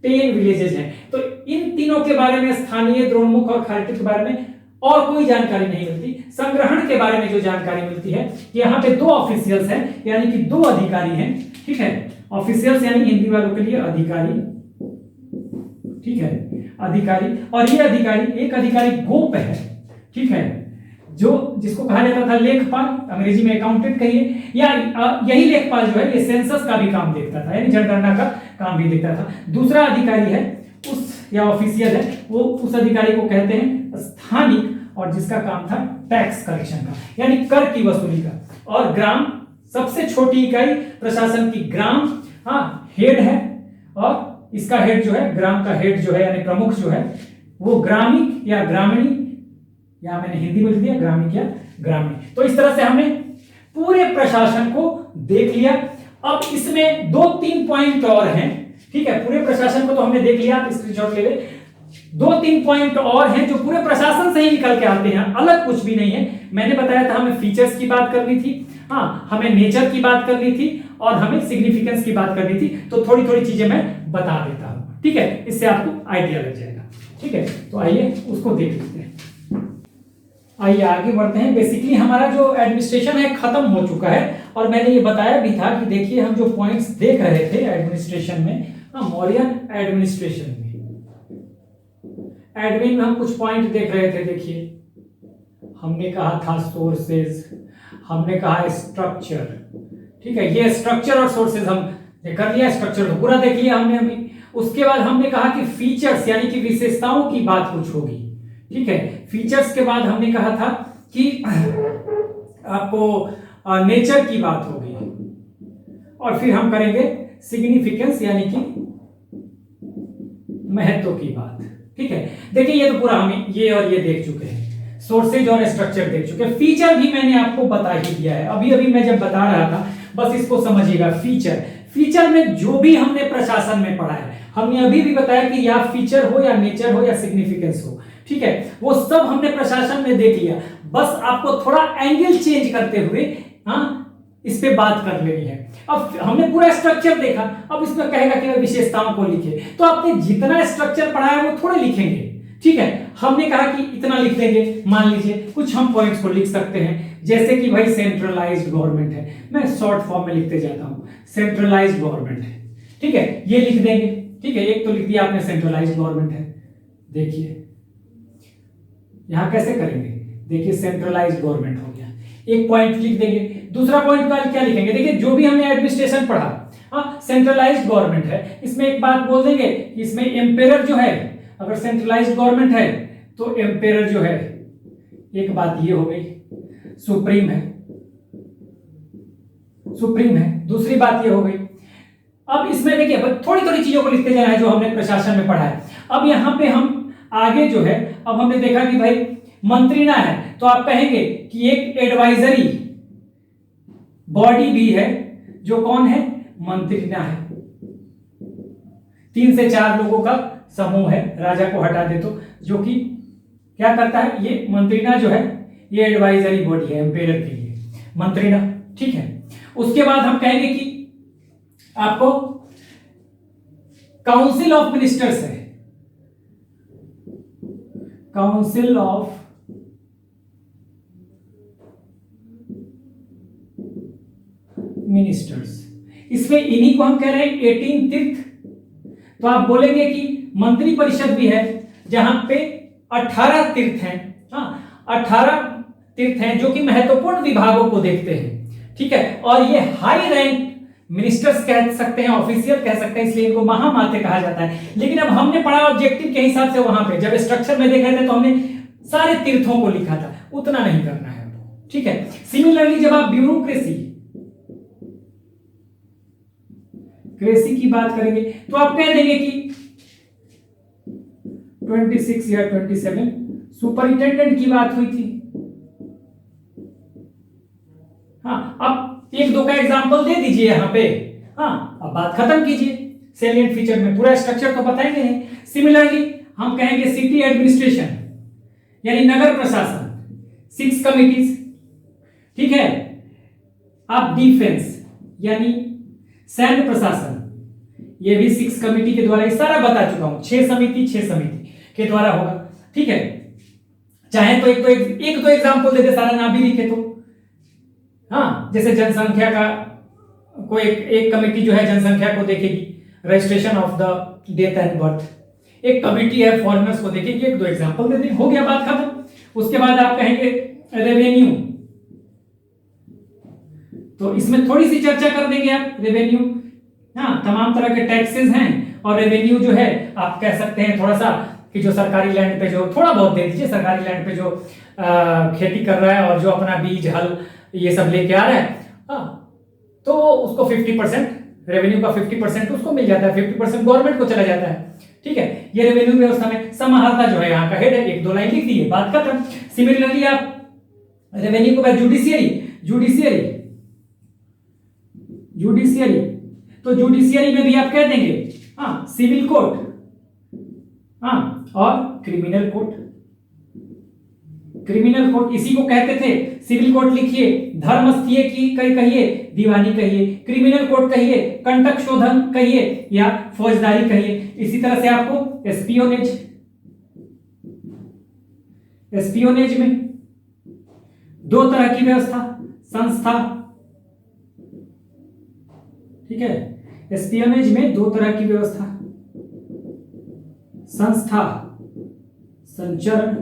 [SPEAKER 1] 10 विलेजेस हैं। तो इन तीनों के बारे में, स्थानीय, द्रोणमुख और खारोटिक के बारे में और कोई जानकारी नहीं मिलती। संग्रहण के बारे में जो जानकारी मिलती है, यहाँ पे 2 ऑफिशियल्स हैं यानी कि 2 अधिकारी हैं। ठीक है, ऑफिशियल्स यानी हिंदी वालों के लिए अधिकारी। ठीक है, अधिकारी, और ये अधिकारी, एक अधिकारी गोप है। ठीक है, जो जिसको कहा जाता था लेखपाल, अंग्रेजी में अकाउंटेंट कहिए, या यही लेखपाल जो है ये सेंसस का भी काम देखता था, यानी जनगणना का काम भी देखता था। दूसरा अधिकारी है उस या ऑफिशियल है, वो उस अधिकारी को कहते हैं स्थानिक, और जिसका काम था टैक्स कलेक्शन का, यानी कर की वसूली का। और ग्राम, सबसे छोटी इकाई प्रशासन की ग्राम, हाँ, हेड है, और इसका हेड जो है, ग्राम का हेड जो है यानी प्रमुख जो है, वो ग्रामिक या ग्रामीणी, या मैंने हिंदी में लिख दिया ग्रामिक या ग्रामीण। तो इस तरह से हमने पूरे प्रशासन को देख लिया। अब इसमें 2-3 पॉइंट और हैं। ठीक है, पूरे प्रशासन को तो हमने देख लिया, आप स्क्रीनशॉट ले ले। 2-3 पॉइंट और हैं जो पूरे प्रशासन से ही निकल के आते हैं, अलग कुछ भी नहीं है। मैंने बताया था हमें फीचर्स की बात करनी थी, हाँ, हमें नेचर की बात करनी थी, और हमें सिग्निफिकेंस की बात करनी थी। तो थोड़ी थोड़ी चीजें मैं बता देता हूं। ठीक है, इससे आपको आइडिया लग जाएगा। ठीक है, तो आइए उसको देख लेते हैं। आइए आगे बढ़ते हैं। बेसिकली हमारा जो एडमिनिस्ट्रेशन है खत्म हो चुका है, और मैंने ये बताया भी था कि देखिए हम जो पॉइंट्स देख रहे थे एडमिनिस्ट्रेशन में, मौर्यन एडमिनिस्ट्रेशन में, एडमिन में हम कुछ पॉइंट देख रहे थे। देखिए, हमने कहा था सोर्सेज, हमने कहा स्ट्रक्चर। ठीक है, ये स्ट्रक्चर और सोर्सेज हम कर लिया, स्ट्रक्चर तो पूरा देख लिया हमने अभी। उसके बाद हमने कहा कि फीचर्स यानी कि विशेषताओं की बात कुछ होगी। ठीक है, फीचर्स के बाद हमने कहा था कि आपको नेचर की बात होगी, और फिर हम करेंगे सिग्निफिकेंस यानी कि महत्व की बात। ठीक है, देखिए ये तो पूरा हम ये और ये देख चुके हैं, सोर्सेज और स्ट्रक्चर देख चुके हैं। फीचर भी मैंने आपको बता ही दिया है, अभी अभी मैं जब बता रहा था, बस इसको समझिएगा। फीचर में जो भी हमने प्रशासन में पढ़ा है, हमने अभी भी बताया कि या फीचर हो या नेचर हो या सिग्निफिकेंस हो। ठीक है, वो सब हमने प्रशासन में देख लिया। बस आपको थोड़ा एंगल चेंज करते हुए इस पे बात कर लेनी है। अब हमने पूरा स्ट्रक्चर देखा, अब इसमें कहेगा कि विशेषताओं को लिखे, तो आपने जितना स्ट्रक्चर पढ़ा है वो थोड़े लिखेंगे। ठीक है, हमने कहा कि इतना लिख देंगे। मान लीजिए कुछ हम पॉइंट्स को लिख सकते हैं, जैसे कि भाई सेंट्रलाइज्ड गवर्नमेंट है, मैं शॉर्ट फॉर्म में लिखते जाता हूं, सेंट्रलाइज्ड गवर्नमेंट है। ठीक है, ये लिख देंगे। ठीक है, एक तो लिख दिया आपने सेंट्रलाइज्ड गवर्नमेंट है। देखिए यहां कैसे करेंगे, देखिए सेंट्रलाइज्ड गवर्नमेंट हो गया, एक पॉइंट लिख देंगे। दूसरा पॉइंट का क्या लिखेंगे, देखिए जो भी हमने एडमिनिस्ट्रेशन पढ़ा, सेंट्रलाइज्ड गवर्नमेंट है, इसमें एक बात बोल देंगे कि इसमें एम्पेरर जो है, अगर सेंट्रलाइज्ड गवर्नमेंट है तो एम्पेरर जो है, एक बात ये हो गई, सुप्रीम है, सुप्रीम है। दूसरी बात ये हो गई। अब इसमें देखिए थोड़ी थोड़ी चीजों को लिखते जाना है जो हमने प्रशासन में पढ़ा है। अब यहां पे हम आगे जो है, अब हमने देखा कि भाई मंत्रिणा है, तो आप कहेंगे कि एक एडवाइजरी बॉडी भी है, जो कौन है, मंत्रिणा है। 3 से 4 लोगों का समूह है, राजा को हटा दे तो, जो कि क्या करता है, ये मंत्रिणा जो है ये एडवाइजरी बॉडी है एम्पेरर के लिए, मंत्रिणा। ठीक है, उसके बाद हम कहेंगे कि आपको काउंसिल ऑफ मिनिस्टर्स है, काउंसिल ऑफ मिनिस्टर्स, इसमें इन्हीं को हम कह रहे हैं 18 तीर्थ। तो आप बोलेंगे कि मंत्रि परिषद भी है, जहां पे 18 तीर्थ हैं। 18 तीर्थ हैं जो कि महत्वपूर्ण विभागों को देखते हैं। ठीक है, और ये हाई रैंक मिनिस्टर्स कह सकते हैं, ऑफिशियल कह सकते हैं, इसलिए इनको महामाते कहा जाता है। लेकिन अब हमने पढ़ा ऑब्जेक्टिव के हिसाब से, वहां पे जब स्ट्रक्चर में देख रहे थे तो हमने सारे तीर्थों को लिखा था, उतना नहीं करना है। ठीक है, सिमिलरली जब आप ब्यूरोक्रेसी की बात करेंगे तो आप कह देंगे कि 26 या 27 सुपरिटेंडेंट की बात हुई थी। दो का एग्जांपल दे दीजिए यहाँ पे। हाँ, अब बात खत्म कीजिए। सैलिएंट फीचर में पूरा स्ट्रक्चर तो बताएंगे नहीं। सिमिलरली हम कहेंगे सिटी एडमिनिस्ट्रेशन यानी नगर प्रशासन, 6 कमिटीज, ठीक है। अब डिफेंस यानी सैन्य प्रशासन, ये भी 6 कमिटी के द्वारा, ये सारा बता चुका हूं। 6 समिति के द्वारा होगा, ठीक है। चाहे तो एक तो एग्जांपल दे दे, सारा ना भी लिखे तो। हाँ, जैसे जनसंख्या का कोई एक कमिटी जो है जनसंख्या को देखेगी, registration of the death and birth. एक कमिटी है फॉरेनर्स को देखेगी, एक दो एग्जांपल दे दें, हो गया, बात खत्म। उसके बाद आप कहेंगे रेवेन्यू, तो इसमें थोड़ी सी चर्चा कर देंगे आप। रेवेन्यू, हाँ, तमाम तरह के टैक्सेस हैं, और रेवेन्यू जो है आप कह सकते हैं थोड़ा सा कि जो सरकारी लैंड पे जो थोड़ा बहुत दे दीजिए, सरकारी लैंड पे जो खेती कर रहा है और जो अपना बीज हल ये सब लेके आ रहा है, हाँ, तो उसको 50% रेवेन्यू का 50% उसको मिल जाता है, 50% गवर्नमेंट को चला जाता है, ठीक है। ये रेवेन्यू व्यवस्था में समाहर्ता जो है यहाँ का हेड है, 1-2 लाइन लिख दी है, बात खत्म। सिमिलरली आप रेवेन्यू को जुडिशियरी तो जुडिशियरी में भी आप कह देंगे हाँ सिविल कोर्ट, हाँ, और क्रिमिनल कोर्ट इसी को कहते थे। सिविल कोर्ट लिखिए, धर्मस्थीय की कहिए, दीवानी कहिए, क्रिमिनल कोर्ट कहिए, कंटक शोधन कहिए, या फौजदारी कहिए। इसी तरह से आपको एस्पियोनेज में 2 तरह की व्यवस्था, संस्था, ठीक है। एस्पियोनेज में 2 तरह की व्यवस्था, संस्था, संचरण,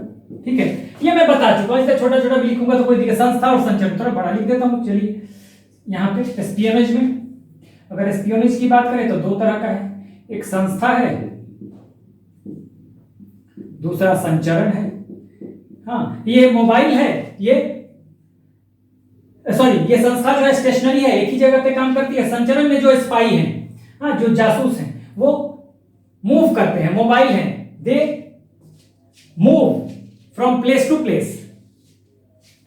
[SPEAKER 1] ठीक है। ये मैं बता चुका हूं, इससे छोटा छोटा भी लिखूंगा तो कोई दिक्कत। संस्था और संचरण थोड़ा बड़ा लिख देता हूं। चलिए, यहां पे एस्पियोनेज में, अगर एस्पियोनेज की बात करें तो 2 तरह का है, एक संस्था है, दूसरा संचरण है। हाँ, ये मोबाइल है, ये संस्था जो है स्टेशनरी है, एक ही जगह पे काम करती है। संचरण में जो स्पाई हैं, हाँ, जो जासूस हैं, वो मूव करते हैं, मोबाइल हैं, they move from place to place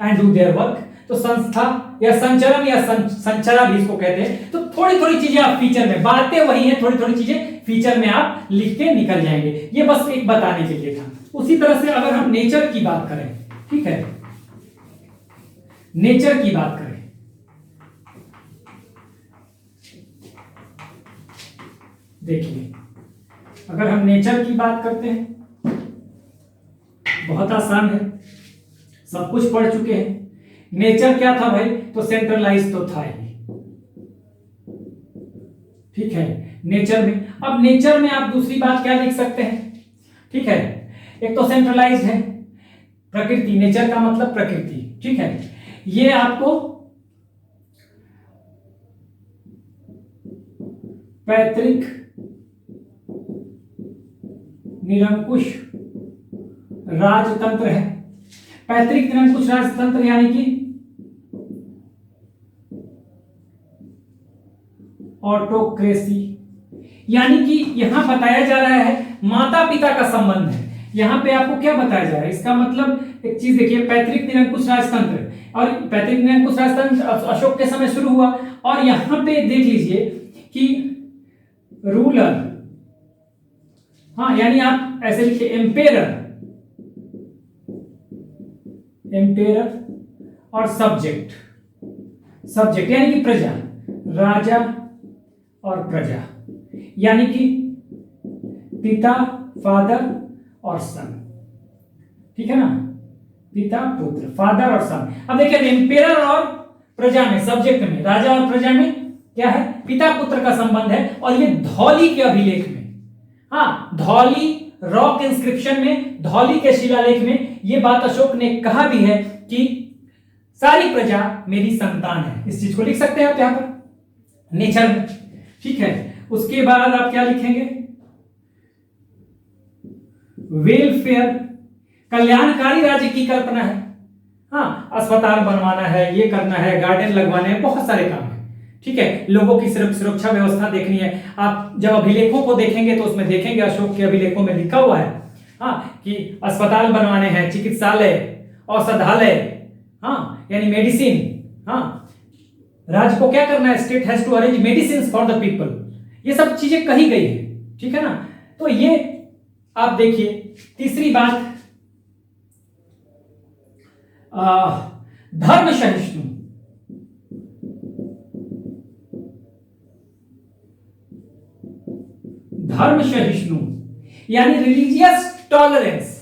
[SPEAKER 1] and do their work. तो संस्था या संचरण या संचरा भी इसको कहते हैं। तो थोड़ी थोड़ी चीजें आप फीचर में, बातें वही हैं, थोड़ी थोड़ी चीजें फीचर में आप लिख के निकल जाएंगे। ये बस एक बताने के लिए था। उसी तरह से अगर हम नेचर की बात करें, ठीक है, नेचर की बात करें, देखिए, अगर हम नेचर की बात करते हैं, बहुत आसान है, सब कुछ पढ़ चुके हैं। नेचर क्या था भाई? तो सेंट्रलाइज तो था ही, ठीक है, नेचर में। अब नेचर में आप दूसरी बात क्या लिख सकते हैं, ठीक है, एक तो सेंट्रलाइज्ड है, प्रकृति, नेचर का मतलब प्रकृति, ठीक है। ये आपको पैतृक निरंकुश राजतंत्र है। पैतृक निरंकुश राजतंत्र यानी कि ऑटोक्रेसी, यानी कि यहां बताया जा रहा है माता पिता का संबंध है। यहां पे आपको क्या बताया जा रहा है, इसका मतलब एक चीज देखिए, पैतृक निरंकुश राजतंत्र, और पैतृक निरंकुश राजतंत्र अशोक के समय शुरू हुआ, और यहां पे देख लीजिए कि रूलर, हाँ, यानी आप ऐसे लिखिए एम्पेरर और सब्जेक्ट यानी कि प्रजा, राजा और प्रजा, यानी कि पिता, फादर और सन, ठीक है ना, पिता पुत्र, फादर और सन। अब देखिए, एम्पेरर और प्रजा में, सब्जेक्ट में, राजा और प्रजा में क्या है, पिता पुत्र का संबंध है। और ये धौली के अभिलेख में, हाँ, धौली रॉक इंस्क्रिप्शन में, धौली के शिलालेख में ये बात अशोक ने कहा भी है कि सारी प्रजा मेरी संतान है। इस चीज को लिख सकते हैं आप यहां पर नेचर में, ठीक है। उसके बाद आप क्या लिखेंगे, वेलफेयर, कल्याणकारी राज्य की कल्पना है, हाँ, अस्पताल बनवाना है, ये करना है, गार्डन लगवाने हैं, बहुत सारे काम है, ठीक है। लोगों की सिर्फ सुरक्षा व्यवस्था देखनी है। आप जब अभिलेखों को देखेंगे तो उसमें देखेंगे अशोक के अभिलेखों में लिखा हुआ है, हाँ, कि अस्पताल बनवाने हैं, चिकित्सालय, औषधालय, हाँ, यानी मेडिसिन, हाँ, राज्य को क्या करना है, state has to arrange medicine for the people, ये सब चीजें कही गई है, ठीक है ना। तो ये आप देखिए तीसरी बात, धर्म सहिष्णु, धर्म सहिष्णु यानी रिलीजियस टॉलरेंस,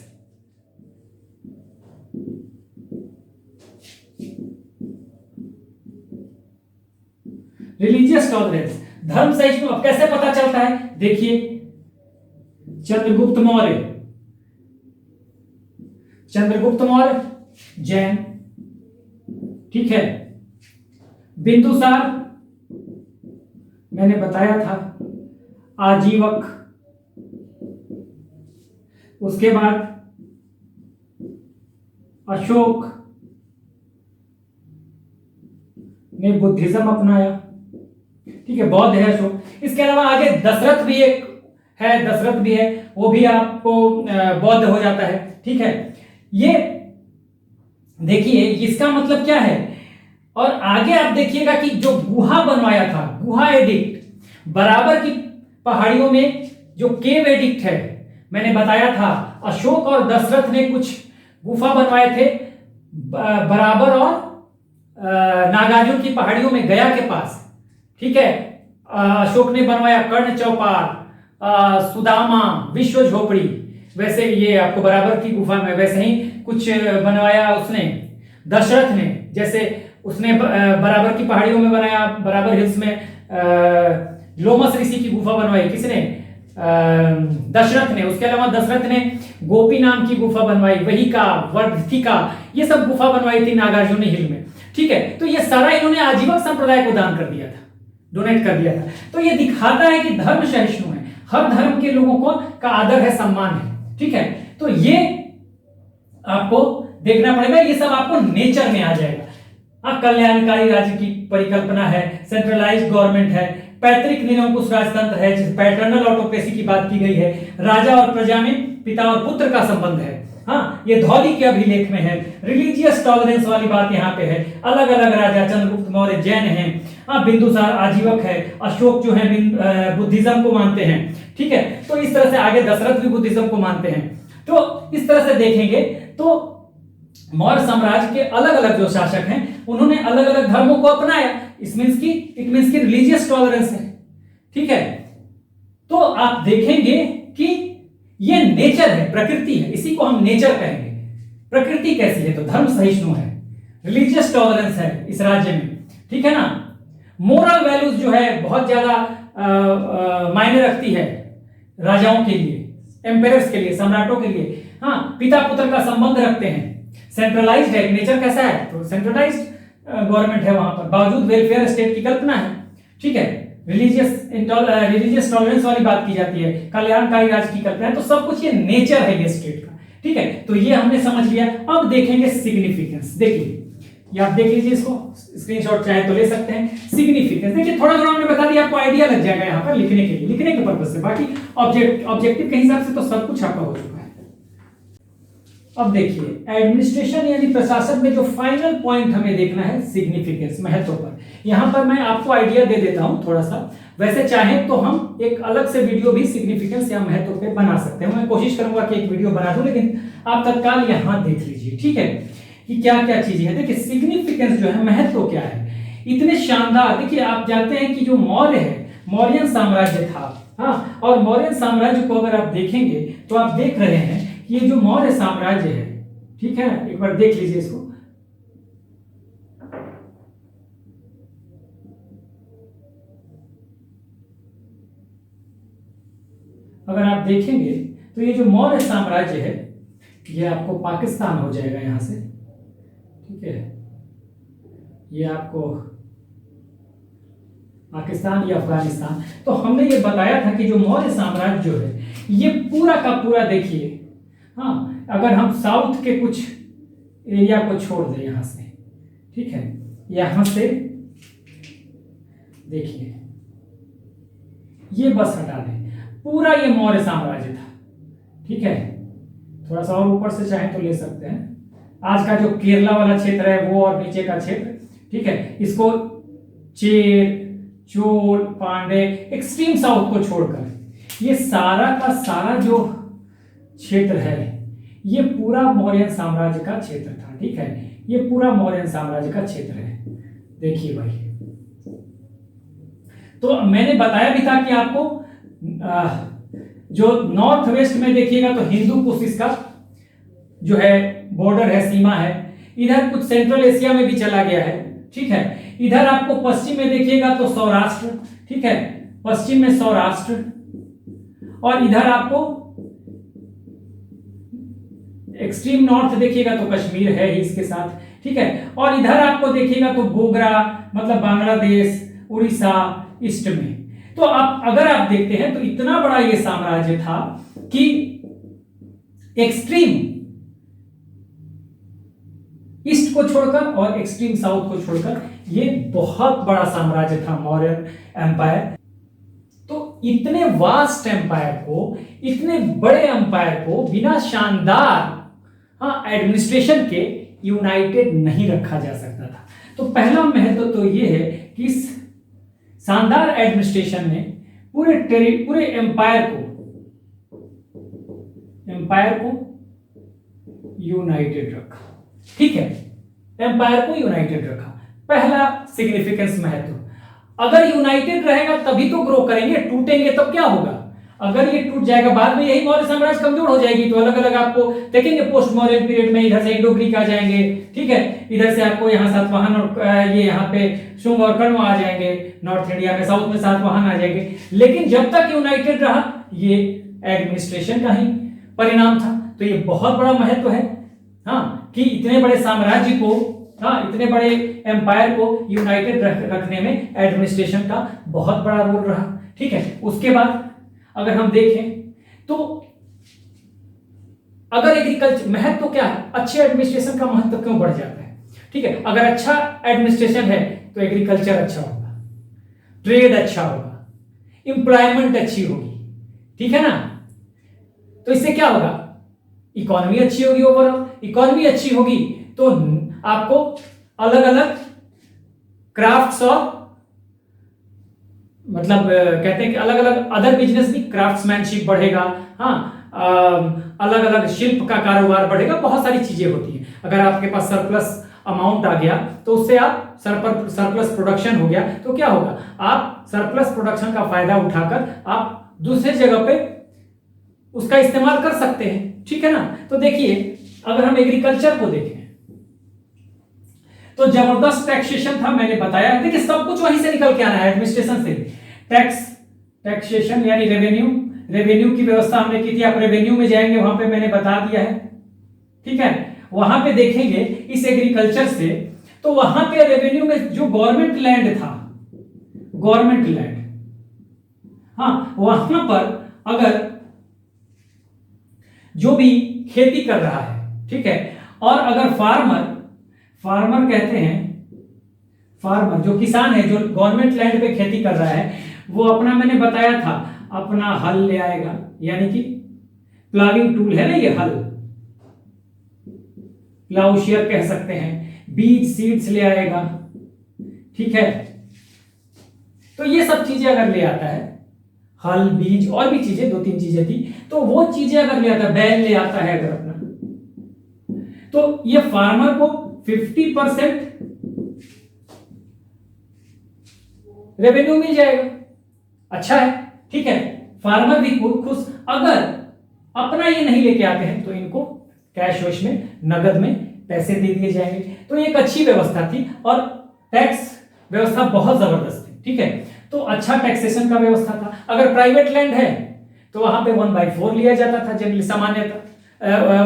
[SPEAKER 1] रिलीजियस टॉलरेंस, धर्म सहिष्णु। अब कैसे पता चलता है, देखिए चंद्रगुप्त मौर्य, चंद्रगुप्त मौर्य जैन, ठीक है। बिंदुसार मैंने बताया था आजीवक, उसके बाद अशोक ने बुद्धिज्म अपनाया, ठीक है, बौद्ध है अशोक। इसके अलावा आगे दशरथ भी एक है, दशरथ भी है, वो भी आपको बौद्ध हो जाता है, ठीक है। ये देखिए इसका मतलब क्या है। और आगे आप देखिएगा कि जो गुहा बनवाया था, गुहा एडिक्ट, बराबर की पहाड़ियों में जो केव एडिक्ट है, मैंने बताया था अशोक और दशरथ ने कुछ गुफा बनवाए थे बराबर और नागार्जुन की पहाड़ियों में, गया के पास, ठीक है। अशोक ने बनवाया कर्ण चौपाल, सुदामा, विश्व झोपड़ी, वैसे ये आपको बराबर की गुफा में वैसे ही कुछ बनवाया उसने, दशरथ ने, जैसे उसने बराबर की पहाड़ियों में बनाया, बराबर हिल्स में लोमस ऋषि की गुफा बनवाई, किसने, दशरथ ने। उसके अलावा दशरथ ने गोपी नाम की गुफा बनवाई, वहिका, वर्धिका, ये सब गुफा बनवाई थी नागार्जुन हिल में, ठीक है। तो ये सारा इन्होंने आजीवक संप्रदाय को दान कर दिया था, डोनेट कर दिया था। तो ये दिखाता है कि धर्म सहिष्णु है, हर धर्म के लोगों को का आदर है, सम्मान है, ठीक है। तो ये आपको देखना पड़ेगा, ये सब आपको नेचर में आ जाएगा। कल्याणकारी राज्य की परिकल्पना है, सेंट्रलाइज्ड गवर्नमेंट है, पैतृक निरंकुश राजतंत्र है, जिस पैटर्नल ऑटोक्रेसी की बात की गई है, राजा और प्रजा में पिता और पुत्र का संबंध है, हाँ, ये धौली के अभिलेख में है। रिलीजियस टॉलरेंस वाली बात यहाँ पे है, अलग अलग राजा, चंद्रगुप्त मौर्य जैन है, हाँ, बिंदुसार आजीवक है, अशोक जो है बुद्धिज्म को मानते हैं, ठीक है। तो इस तरह से आगे दशरथ भी बुद्धिज्म को मानते हैं। तो इस तरह से देखेंगे तो मौर्य साम्राज्य के अलग अलग जो शासक हैं उन्होंने अलग अलग धर्मों को अपनाया, इट मींस की रिलीजियस टॉलरेंस है, ठीक है। तो आप देखेंगे कि ये नेचर है, प्रकृति है, इसी को हम नेचर कहेंगे। प्रकृति कैसी है, तो धर्म सहिष्णु है, रिलीजियस टॉलरेंस है इस राज्य में, ठीक है ना। मोरल वैल्यूज जो है बहुत ज्यादा मायने रखती है राजाओं के लिए, एम्पेरर्स के लिए, सम्राटों के लिए, हाँ, पिता पुत्र का संबंध रखते हैं। सेंट्रलाइज्ड है, नेचर कैसा है, तो सेंट्रलाइज्ड गवर्नमेंट है वहां पर, बावजूद वेलफेयर स्टेट की कल्पना है, ठीक है। रिलीजियस टॉलरेंस वाली बात की जाती है, कल्याणकारी राज्य की कल्पना है, तो सब कुछ ये नेचर है ये स्टेट का, ठीक है। तो ये हमने समझ लिया। अब देखेंगे सिग्निफिकेंस, देखिए ये आप देख लीजिए, इसको स्क्रीनशॉट चाहे तो ले सकते हैं। सिग्निफिकेंस देखिए, थोड़ा थोड़ा हमने बता दिया, आपको आइडिया लग जाएगा यहाँ पर लिखने के लिए, लिखने के पर्पज से, बाकी ऑब्जेक्टिव के हिसाब से तो सब कुछ आपका हो चुका है। अब देखिए एडमिनिस्ट्रेशन यानी प्रशासन में जो फाइनल पॉइंट हमें देखना है, सिग्निफिकेंस, महत्व पर। यहां पर मैं आपको आइडिया दे देता हूं थोड़ा सा, वैसे चाहे तो हम एक अलग से वीडियो भी सिग्निफिकेंस या महत्व पे बना सकते हैं, मैं कोशिश करूंगा कि एक वीडियो बना दूं, लेकिन आप तत्काल यहां देख लीजिए, ठीक है, कि क्या क्या चीजें हैं। देखिए सिग्निफिकेंस जो है, महत्व क्या है, इतने शानदार। देखिए आप जानते हैं कि जो मौर्य है, मौर्यन साम्राज्य था, हाँ, और मौर्यन साम्राज्य को अगर आप देखेंगे तो आप देख रहे हैं ये जो मौर्य साम्राज्य है, ठीक है, एक बार देख लीजिए इसको। अगर आप देखेंगे तो ये जो मौर्य साम्राज्य है, ये आपको पाकिस्तान हो जाएगा यहां से, ठीक है, ये आपको पाकिस्तान या अफगानिस्तान। तो हमने ये बताया था कि जो मौर्य साम्राज्य जो है ये पूरा का पूरा, देखिए, हाँ, अगर हम साउथ के कुछ एरिया को छोड़ दें यहां से, ठीक है, यहां से देखिए ये बस हटा दें, पूरा ये मौर्य साम्राज्य था, ठीक है। थोड़ा सा और ऊपर से चाहे तो ले सकते हैं, आज का जो केरला वाला क्षेत्र है वो और नीचे का क्षेत्र, ठीक है, इसको चेर, चोल, पांडे, एक्सट्रीम साउथ को छोड़कर ये सारा का सारा जो क्षेत्र है ये पूरा मौर्य साम्राज्य का क्षेत्र था। ठीक है, ये पूरा मौर्य साम्राज्य का क्षेत्र है। देखिए भाई, तो मैंने बताया भी था कि आपको जो नॉर्थ वेस्ट में देखिएगा तो हिंदू कुश इसका जो है बॉर्डर है, सीमा है। इधर कुछ सेंट्रल एशिया में भी चला गया है। ठीक है, इधर आपको पश्चिम में देखिएगा तो सौराष्ट्र, ठीक है, पश्चिम में सौराष्ट्र, और इधर आपको एक्सट्रीम नॉर्थ देखिएगा तो कश्मीर है ही इसके साथ। ठीक है, और इधर आपको देखिएगा तो गोगरा मतलब बांग्लादेश, उड़ीसा ईस्ट में। तो आप अगर आप देखते हैं तो इतना बड़ा ये साम्राज्य था कि एक्सट्रीम ईस्ट को छोड़कर और एक्सट्रीम साउथ को छोड़कर ये बहुत बड़ा साम्राज्य था मौर्य एम्पायर। तो इतने वास्ट एम्पायर को, इतने बड़े एम्पायर को बिना शानदार एडमिनिस्ट्रेशन के यूनाइटेड नहीं रखा जा सकता था। तो पहला महत्व तो ये है कि इस शानदार एडमिनिस्ट्रेशन ने पूरे एम्पायर को यूनाइटेड रखा। ठीक है, एम्पायर को यूनाइटेड रखा, पहला सिग्निफिकेंस महत्व। अगर यूनाइटेड रहेगा तभी तो ग्रो करेंगे, टूटेंगे तब क्या होगा? अगर ये टूट जाएगा बाद में यही मौर्य साम्राज्य कमजोर हो जाएगी। तो अलग अलग आपको देखेंगे पोस्ट मौर्यन पीरियड में इधर से इंडो ग्रीक आ जाएंगे। ठीक है, इधर से आपको यहाँ सातवाहन और ये यहाँ पे शुंग और कण्व आ जाएंगे, नॉर्थ इंडिया में, साउथ में सातवाहन आ जाएंगे। लेकिन जब तक यूनाइटेड रहा, ये एडमिनिस्ट्रेशन का ही परिणाम था। तो ये बहुत बड़ा महत्व है कि इतने बड़े साम्राज्य को, इतने बड़े एम्पायर को यूनाइटेड रखने में एडमिनिस्ट्रेशन का बहुत बड़ा रोल रहा। ठीक है, उसके बाद अगर हम देखें तो अगर एग्रीकल्चर महत्व तो क्या है, अच्छे एडमिनिस्ट्रेशन का महत्व क्यों बढ़ जाता है? ठीक है, अगर अच्छा एडमिनिस्ट्रेशन है तो एग्रीकल्चर अच्छा होगा, ट्रेड अच्छा होगा, एम्प्लॉयमेंट अच्छी होगी। ठीक है ना, तो इससे क्या होगा? इकोनॉमी अच्छी होगी, ओवरऑल इकोनॉमी अच्छी होगी तो आपको अलग अलग क्राफ्ट्स और मतलब कहते हैं कि अलग अलग अदर बिजनेस भी, क्राफ्ट्समैनशिप बढ़ेगा, अलग अलग शिल्प का कारोबार बढ़ेगा, बहुत सारी चीजें होती हैं। अगर आपके पास सरप्लस अमाउंट आ गया तो उससे आप सरप्लस प्रोडक्शन हो गया तो क्या होगा? आप सरप्लस प्रोडक्शन का फायदा उठाकर आप दूसरे जगह पे उसका इस्तेमाल कर सकते हैं। ठीक है ना, तो देखिए अगर हम एग्रीकल्चर को देखें तो जबरदस्त टैक्सेशन था, मैंने बताया। देखिए सब कुछ वहीं से निकल के आना है, एडमिनिस्ट्रेशन से। टैक्सेशन यानी रेवेन्यू की व्यवस्था हमने की थी। आप रेवेन्यू में जाएंगे, वहां पे मैंने बता दिया है। ठीक है, वहां पे देखेंगे इस एग्रीकल्चर से, तो वहां पे रेवेन्यू में जो गवर्नमेंट लैंड था, गवर्नमेंट लैंड, वहां पर अगर जो भी खेती कर रहा है, ठीक है, और अगर फार्मर कहते हैं, फार्मर जो किसान है, जो गवर्नमेंट लैंड पे खेती कर रहा है, वो अपना, मैंने बताया था, अपना हल ले आएगा, यानी कि प्लाविंग टूल है ना, ये हल, प्लाउशियर कह सकते हैं, बीज सीड्स ले आएगा। ठीक है, तो ये सब चीजें अगर ले आता है, हल, बीज और भी चीजें, 2-3 चीजें थी, तो वो चीजें अगर ले आता है, बैल ले आता है अगर अपना, तो ये फार्मर को 50% रेवेन्यू मिल जाएगा। अच्छा है, ठीक है, फार्मर भी खुश। अगर अपना ये नहीं लेके आते हैं तो इनको कैश वैश में, नगद में पैसे दे दिए जाएंगे। तो एक अच्छी व्यवस्था थी और टैक्स व्यवस्था बहुत जबरदस्त थी। ठीक है, तो अच्छा टैक्सेशन का व्यवस्था था। अगर प्राइवेट लैंड है तो वहां पे 1/4 लिया जाता था, जनरली सामान्यतः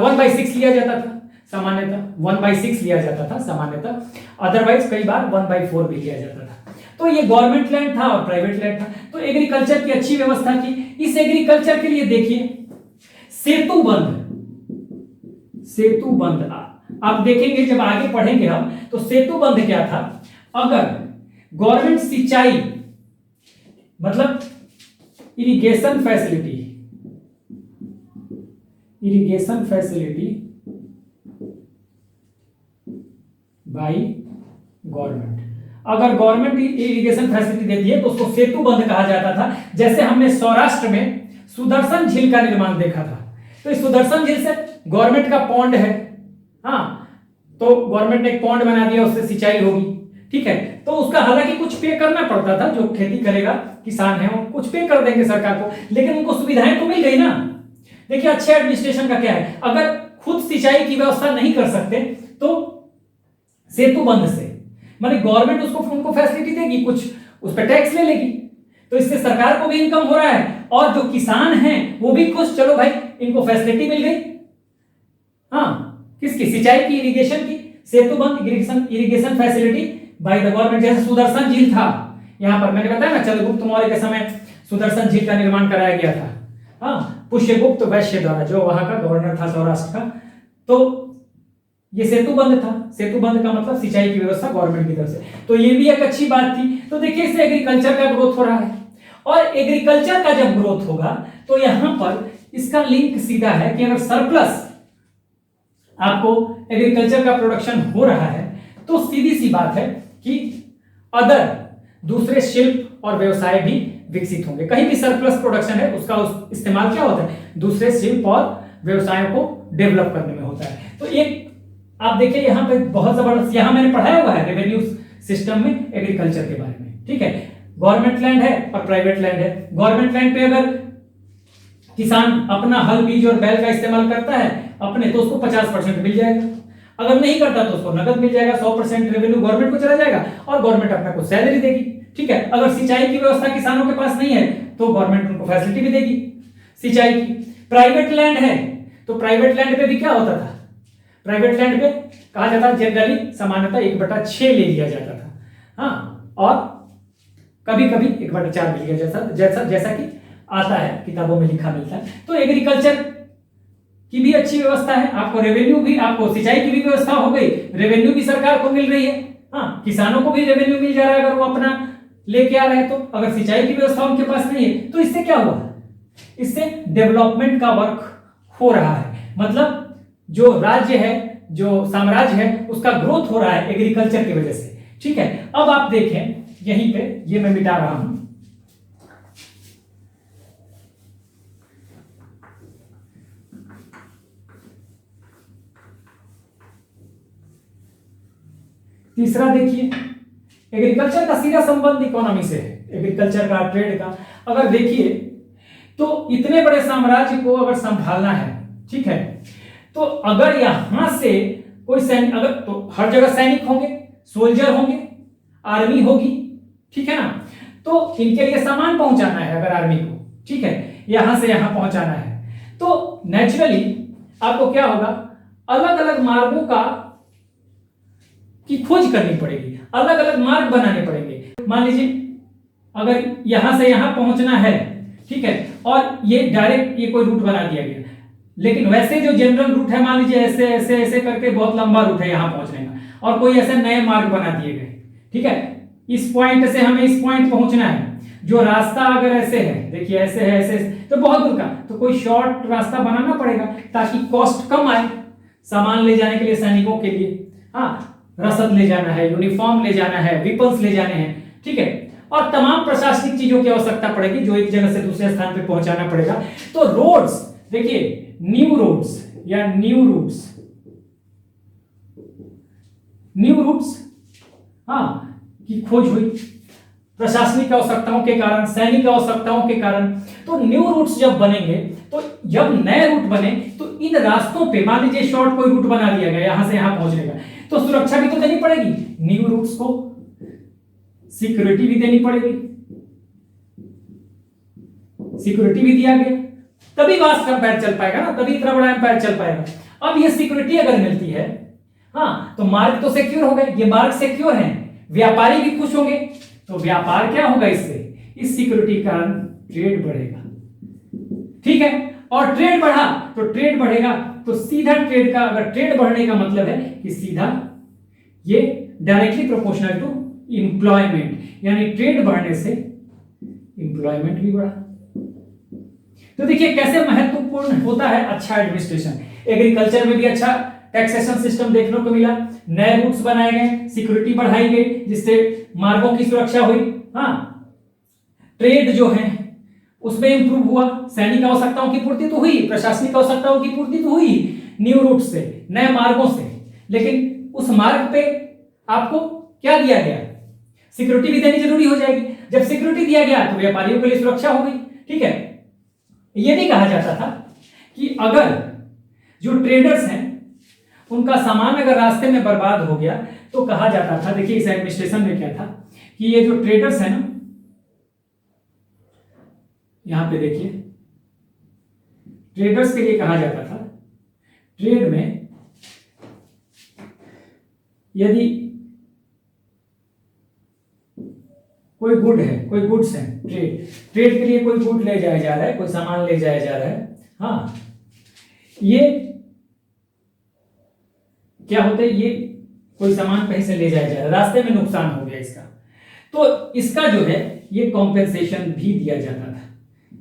[SPEAKER 1] 1/6 लिया जाता था, सामान्यतः 1/6 लिया जाता था सामान्यतः, अदरवाइज कई बार 1/4 भी लिया जाता था। तो ये गवर्नमेंट लैंड था और प्राइवेट लैंड था। तो एग्रीकल्चर की अच्छी व्यवस्था की। इस एग्रीकल्चर के लिए देखिए सेतु बंद आप देखेंगे जब आगे पढ़ेंगे हम, तो सेतु बंद क्या था? अगर गवर्नमेंट सिंचाई मतलब इरिगेशन फैसिलिटी बाय गवर्नमेंट, अगर गवर्नमेंट इरिगेशन फैसिलिटी देती है तो उसको सेतु बंध कहा जाता था। जैसे हमने सौराष्ट्र में सुदर्शन झील का निर्माण देखा था, तो इस सुदर्शन झील से गवर्नमेंट का पॉन्ड है, हाँ, तो गवर्नमेंट ने एक पॉन्ड बना दिया, उससे सिंचाई होगी, ठीक है। तो उसका हालांकि कुछ पे करना पड़ता था, जो खेती करेगा किसान है वो कुछ पे कर देंगे सरकार को, लेकिन उनको सुविधाएं तो मिल गई ना। देखिए अच्छे एडमिनिस्ट्रेशन का क्या है, अगर खुद सिंचाई की व्यवस्था नहीं कर सकते तो सेतु बंध से माने गवर्नमेंट उसको उनको फैसिलिटी देगी, कुछ उस पर टैक्स ले लेगी, तो इससे सरकार को भी इनकम हो रहा है और जो किसान हैं वो भी खुश, चलो भाई इनको फैसिलिटी मिल गई। हाँ, किसकी? सिंचाई की, इरिगेशन की, सेतु बंध irrigation facility by the government. जैसे सुदर्शन झील था, यहां पर मैंने बताया ना चंद्रगुप्त मौर्य के समय सुदर्शन झील का निर्माण कराया गया था, हाँ, पुष्यगुप्त वैश्य द्वारा, जो वहां का गवर्नर था सौराष्ट्र का। तो ये सेतु बंध था, सेतु बंध का मतलब सिंचाई की व्यवस्था गवर्नमेंट की तरफ से, तो ये भी एक अच्छी बात थी। तो देखिए इससे एग्रीकल्चर का ग्रोथ हो रहा है, और एग्रीकल्चर का जब ग्रोथ होगा तो यहां पर इसका लिंक सीधा है कि अगर सरप्लस आपको एग्रीकल्चर का प्रोडक्शन हो रहा है तो सीधी सी बात है कि अदर दूसरे शिल्प और व्यवसाय भी विकसित होंगे। कहीं भी सरप्लस प्रोडक्शन है उसका इस्तेमाल क्या होता है? दूसरे शिल्प और व्यवसायों को डेवलप करने में होता है। तो एक आप देखिए यहाँ पे बहुत जबरदस्त, यहाँ मैंने पढ़ाया हुआ है रेवेन्यू सिस्टम में एग्रीकल्चर के बारे में, ठीक है। गवर्नमेंट लैंड है और प्राइवेट लैंड है। गवर्नमेंट लैंड पे अगर किसान अपना हल बीज और बैल का इस्तेमाल करता है अपने, तो उसको 50% मिल जाएगा, अगर नहीं करता तो उसको नकद मिल जाएगा, 100% रेवेन्यू गवर्नमेंट को चला जाएगा और गवर्नमेंट अपने को सैलरी देगी, ठीक है। अगर सिंचाई की व्यवस्था किसानों के पास नहीं है तो गवर्नमेंट उनको फैसिलिटी भी देगी सिंचाई की। प्राइवेट लैंड है तो प्राइवेट लैंड पे भी क्या होता था? प्राइवेट लैंड पे कहा जाता था जनरली सामान्यतः 1/6 ले लिया जाता था, हाँ, और कभी कभी 1/4 मिल गया, जैसा कि आता है किताबों में लिखा मिलता है। तो एग्रीकल्चर की भी अच्छी व्यवस्था है, आपको रेवेन्यू भी, आपको सिंचाई की भी व्यवस्था हो गई, रेवेन्यू भी सरकार को मिल रही है, हाँ, किसानों को भी रेवेन्यू मिल जा रहा है अगर वो अपना लेके आ रहे हैं तो। अगर सिंचाई की व्यवस्था उनके पास नहीं है तो इससे क्या हुआ? इससे डेवलपमेंट का वर्क हो रहा है, मतलब जो राज्य है, जो साम्राज्य है, उसका ग्रोथ हो रहा है एग्रीकल्चर की वजह से, ठीक है। अब आप देखें यहीं पे, ये मैं मिटा रहा हूं, तीसरा देखिए एग्रीकल्चर का सीधा संबंध इकोनॉमी से है, एग्रीकल्चर का, ट्रेड का। अगर देखिए तो इतने बड़े साम्राज्य को अगर संभालना है, ठीक है, तो अगर यहां से कोई सैनिक, अगर तो हर जगह सैनिक होंगे, सोल्जर होंगे, आर्मी होगी, ठीक है ना, तो इनके लिए सामान पहुंचाना है अगर आर्मी को, ठीक है, यहां से यहां पहुंचाना है, तो नेचुरली आपको क्या होगा? अलग अलग मार्गों का की खोज करनी पड़ेगी, अलग अलग मार्ग बनाने पड़ेंगे। मान लीजिए अगर यहां से यहां पहुंचना है, ठीक है, और ये डायरेक्ट ये कोई रूट बना दिया गया, लेकिन वैसे जो जनरल रूट है, मान लीजिए ऐसे ऐसे ऐसे करके बहुत लंबा रूट है यहां पहुंचने का, और कोई ऐसे नए मार्ग बना दिए गए, ठीक है, इस पॉइंट से हमें इस पॉइंट पहुंचना है, जो रास्ता अगर ऐसे है, देखिए ऐसे है, ऐसे तो बहुत दूर का, तो कोई शॉर्ट रास्ता बनाना पड़ेगा ताकि कॉस्ट कम आए सामान ले जाने के लिए, सैनिकों के लिए, हाँ, रसद ले जाना है, यूनिफॉर्म ले जाना है, वेपन्स ले जाने हैं, ठीक है, और तमाम प्रशासनिक चीजों की आवश्यकता पड़ेगी जो एक जगह से दूसरे स्थान पे पहुंचाना पड़ेगा। तो रोड्स, देखिए न्यू रोड्स या न्यू रूट्स, हाँ, की खोज हुई प्रशासनिक आवश्यकताओं के कारण, सैनिक आवश्यकताओं के कारण। तो न्यू रूट्स जब बनेंगे, तो जब नए रूट बने तो इन रास्तों पे मान लीजिए शॉर्ट कोई रूट बना दिया गया यहां से यहां पहुंचने का, तो सुरक्षा भी तो देनी पड़ेगी, न्यू रूट्स को सिक्योरिटी भी देनी पड़ेगी, सिक्योरिटी भी दिया गया, तभी वास्ट एम्पायर चल पाएगा ना, तभी इतना बड़ा एम्पायर चल पाएगा। अब ये सिक्योरिटी अगर मिलती है, हाँ, तो मार्ग तो सिक्योर हो गए, ये मार्ग सिक्योर है, व्यापारी भी खुश होंगे, तो व्यापार क्या होगा? इससे, इस सिक्योरिटी के कारण ट्रेड बढ़ेगा, ठीक है, और ट्रेड बढ़ा तो ट्रेड बढ़ेगा, तो सीधा ट्रेड का, अगर ट्रेड बढ़ने का मतलब है कि सीधा ये डायरेक्टली प्रोपोर्शनल टू एम्प्लॉयमेंट, यानी ट्रेड बढ़ने से एम्प्लॉयमेंट भी बढ़ा। तो देखिए कैसे महत्वपूर्ण होता है अच्छा एडमिनिस्ट्रेशन। एग्रीकल्चर में भी अच्छा टैक्सेशन सिस्टम देखने को मिला, नए रूट्स बनाए गए, सिक्योरिटी बढ़ाई गई जिससे मार्गों की सुरक्षा हुई। हाँ, ट्रेड जो है उसमें इंप्रूव हुआ, सैनिक आवश्यकताओं की पूर्ति तो हुई, प्रशासनिक आवश्यकताओं की पूर्ति तो हुई न्यू रूट से, नए मार्गों से, लेकिन उस मार्ग पे आपको क्या दिया गया, सिक्योरिटी भी देनी जरूरी हो जाएगी। जब सिक्योरिटी दिया गया तो व्यापारियों के लिए सुरक्षा हो गई। ठीक है, यह भी कहा जाता था कि अगर जो ट्रेडर्स हैं उनका सामान अगर रास्ते में बर्बाद हो गया तो कहा जाता था, देखिए इस एडमिनिस्ट्रेशन में क्या था कि ये जो ट्रेडर्स हैं ना, यहां पे देखिए ट्रेडर्स के लिए कहा जाता था, ट्रेड में यदि कोई गुड है, कोई गुड्स है, ट्रेड के लिए कोई गुड ले जाया जा रहा है, कोई सामान ले जाया जा रहा है, हाँ, ये क्या होता है, ये कोई सामान कहीं से ले जाया जा रहा है, रास्ते में नुकसान हो गया इसका, तो इसका जो है ये कॉम्पेंसेशन भी दिया जाता था,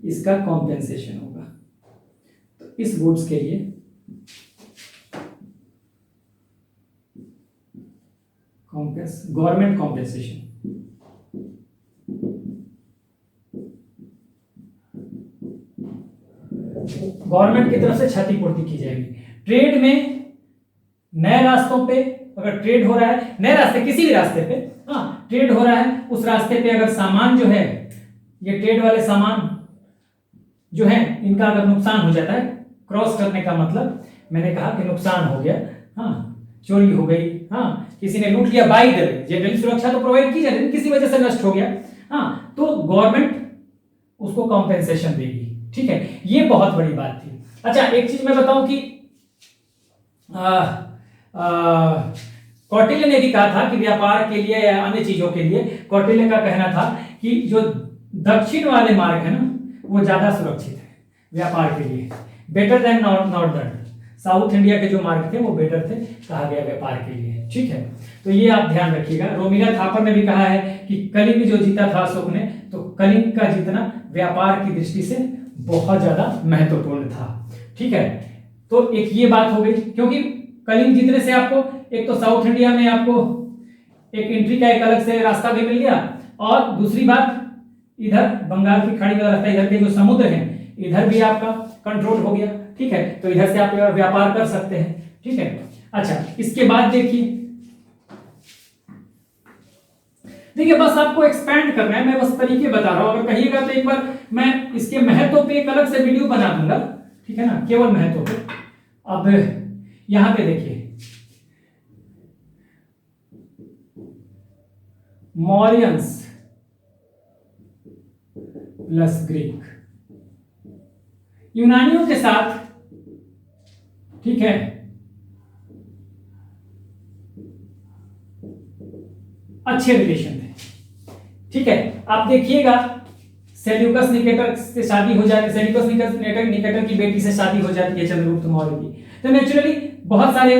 [SPEAKER 1] इसका कॉम्पेंसेशन होगा। तो इस गुड्स के लिए गवर्नमेंट कॉम्पेंसेशन, गवर्नमेंट की तरफ से क्षतिपूर्ति की जाएगी। ट्रेड में नए रास्तों पे अगर ट्रेड हो रहा है, नए रास्ते किसी भी रास्ते पे, हाँ, ट्रेड हो रहा है, उस रास्ते पे अगर सामान जो है, ये ट्रेड वाले सामान जो है इनका अगर नुकसान हो जाता है, क्रॉस करने का मतलब मैंने कहा कि नुकसान हो गया, हाँ, चोरी हो गई, हाँ, किसी ने लूट लिया, बाई द वे जनरल सुरक्षा तो प्रोवाइड की जा रही है, किसी वजह से नष्ट हो गया, हाँ, तो गवर्नमेंट उसको कॉम्पेंसेशन देगी। ठीक है, ये बहुत बड़ी बात थी। अच्छा, एक चीज मैं बताऊं कि कौटिल्य ने भी कहा था कि व्यापार के लिए या अन्य चीजों के लिए, कौटिल्य का कहना था कि जो दक्षिण वाले मार्ग है ना वो ज्यादा सुरक्षित है व्यापार के लिए, better than northern, south India के जो मार्ग थे वो बेटर थे कहा गया व्यापार के लिए। ठीक है, तो ये आप ध्यान रखिएगा। रोमिला थापर ने भी कहा है कि कलिंग जो जीता था अशोक ने, तो कलिंग का जीतना व्यापार की दृष्टि से बहुत ज्यादा महत्वपूर्ण था। ठीक है, तो एक ये बात हो गई, क्योंकि कलिंग जीतने से आपको एक तो साउथ इंडिया में आपको एक एंट्री का एक अलग से रास्ता भी मिल गया, और दूसरी बात इधर बंगाल की खाड़ी वाला रास्ता, इधर के जो समुद्र हैं इधर भी आपका कंट्रोल हो गया। ठीक है, तो इधर से आप व्यापार कर सकते हैं। ठीक है, अच्छा, इसके बाद देखिए बस आपको एक्सपैंड करना है, मैं बस तरीके बता रहा हूं, अगर कहिएगा तो एक बार मैं इसके महत्व पे एक अलग से वीडियो बना दूंगा। ठीक है ना, केवल महत्व पे। अब यहां पे देखिए मौर्यंस प्लस ग्रीक, यूनानियों के साथ, ठीक है, अच्छे रिलेशन थे। ठीक है, आप देखिएगा सेल्यूकस निकेटर से शादी हो जाती है, सेल्यूकस निकेटर की बेटी से शादी हो जाती है चंद्रगुप्त मौर्य की, तो नेचुरली बहुत सारे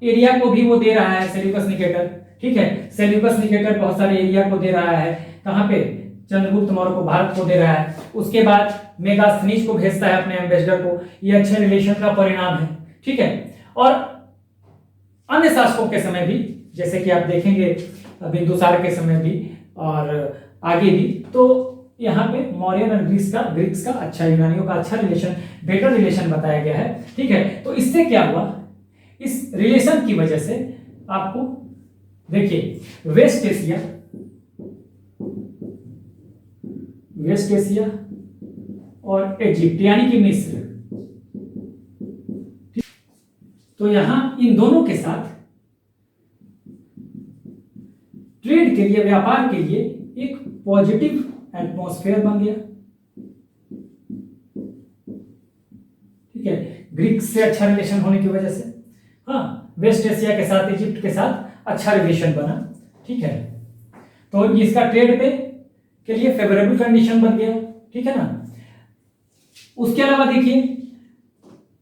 [SPEAKER 1] एरिया को भी वो दे रहा है सेल्यूकस निकेटर। ठीक है, सेल्यूकस निकेटर बहुत सारे एरिया को दे रहा है, कहां पे, चंद्रगुप्त मौर्य को, भारत को दे रहा है। उसके बाद मेगास्थनीज को भेजता है अपने एम्बेसडर को, ये अच्छे रिलेशन का परिणाम है। ठीक है, और अन्य शासकों के समय भी, जैसे कि आप देखेंगे बिंदुसार के समय भी और आगे भी, तो यहाँ पे मौर्यन और ग्रीक्स का अच्छा, यूनानियों का अच्छा रिलेशन, बेटर रिलेशन बताया गया है। ठीक है, तो इससे क्या हुआ, इस रिलेशन की वजह से आपको देखिए वेस्ट एशिया और इजिप्ट यानी कि मिस्र, तो यहां इन दोनों के साथ ट्रेड के लिए, व्यापार के लिए एक पॉजिटिव एटमॉस्फेयर बन गया। ठीक है, ग्रीक से अच्छा रिलेशन होने की वजह से, हाँ, वेस्ट एशिया के साथ, इजिप्ट के साथ अच्छा रिलेशन बना। ठीक है, तो इसका ट्रेड पे के लिए फेवरेबल कंडीशन बन गया। ठीक है ना, उसके अलावा देखिए,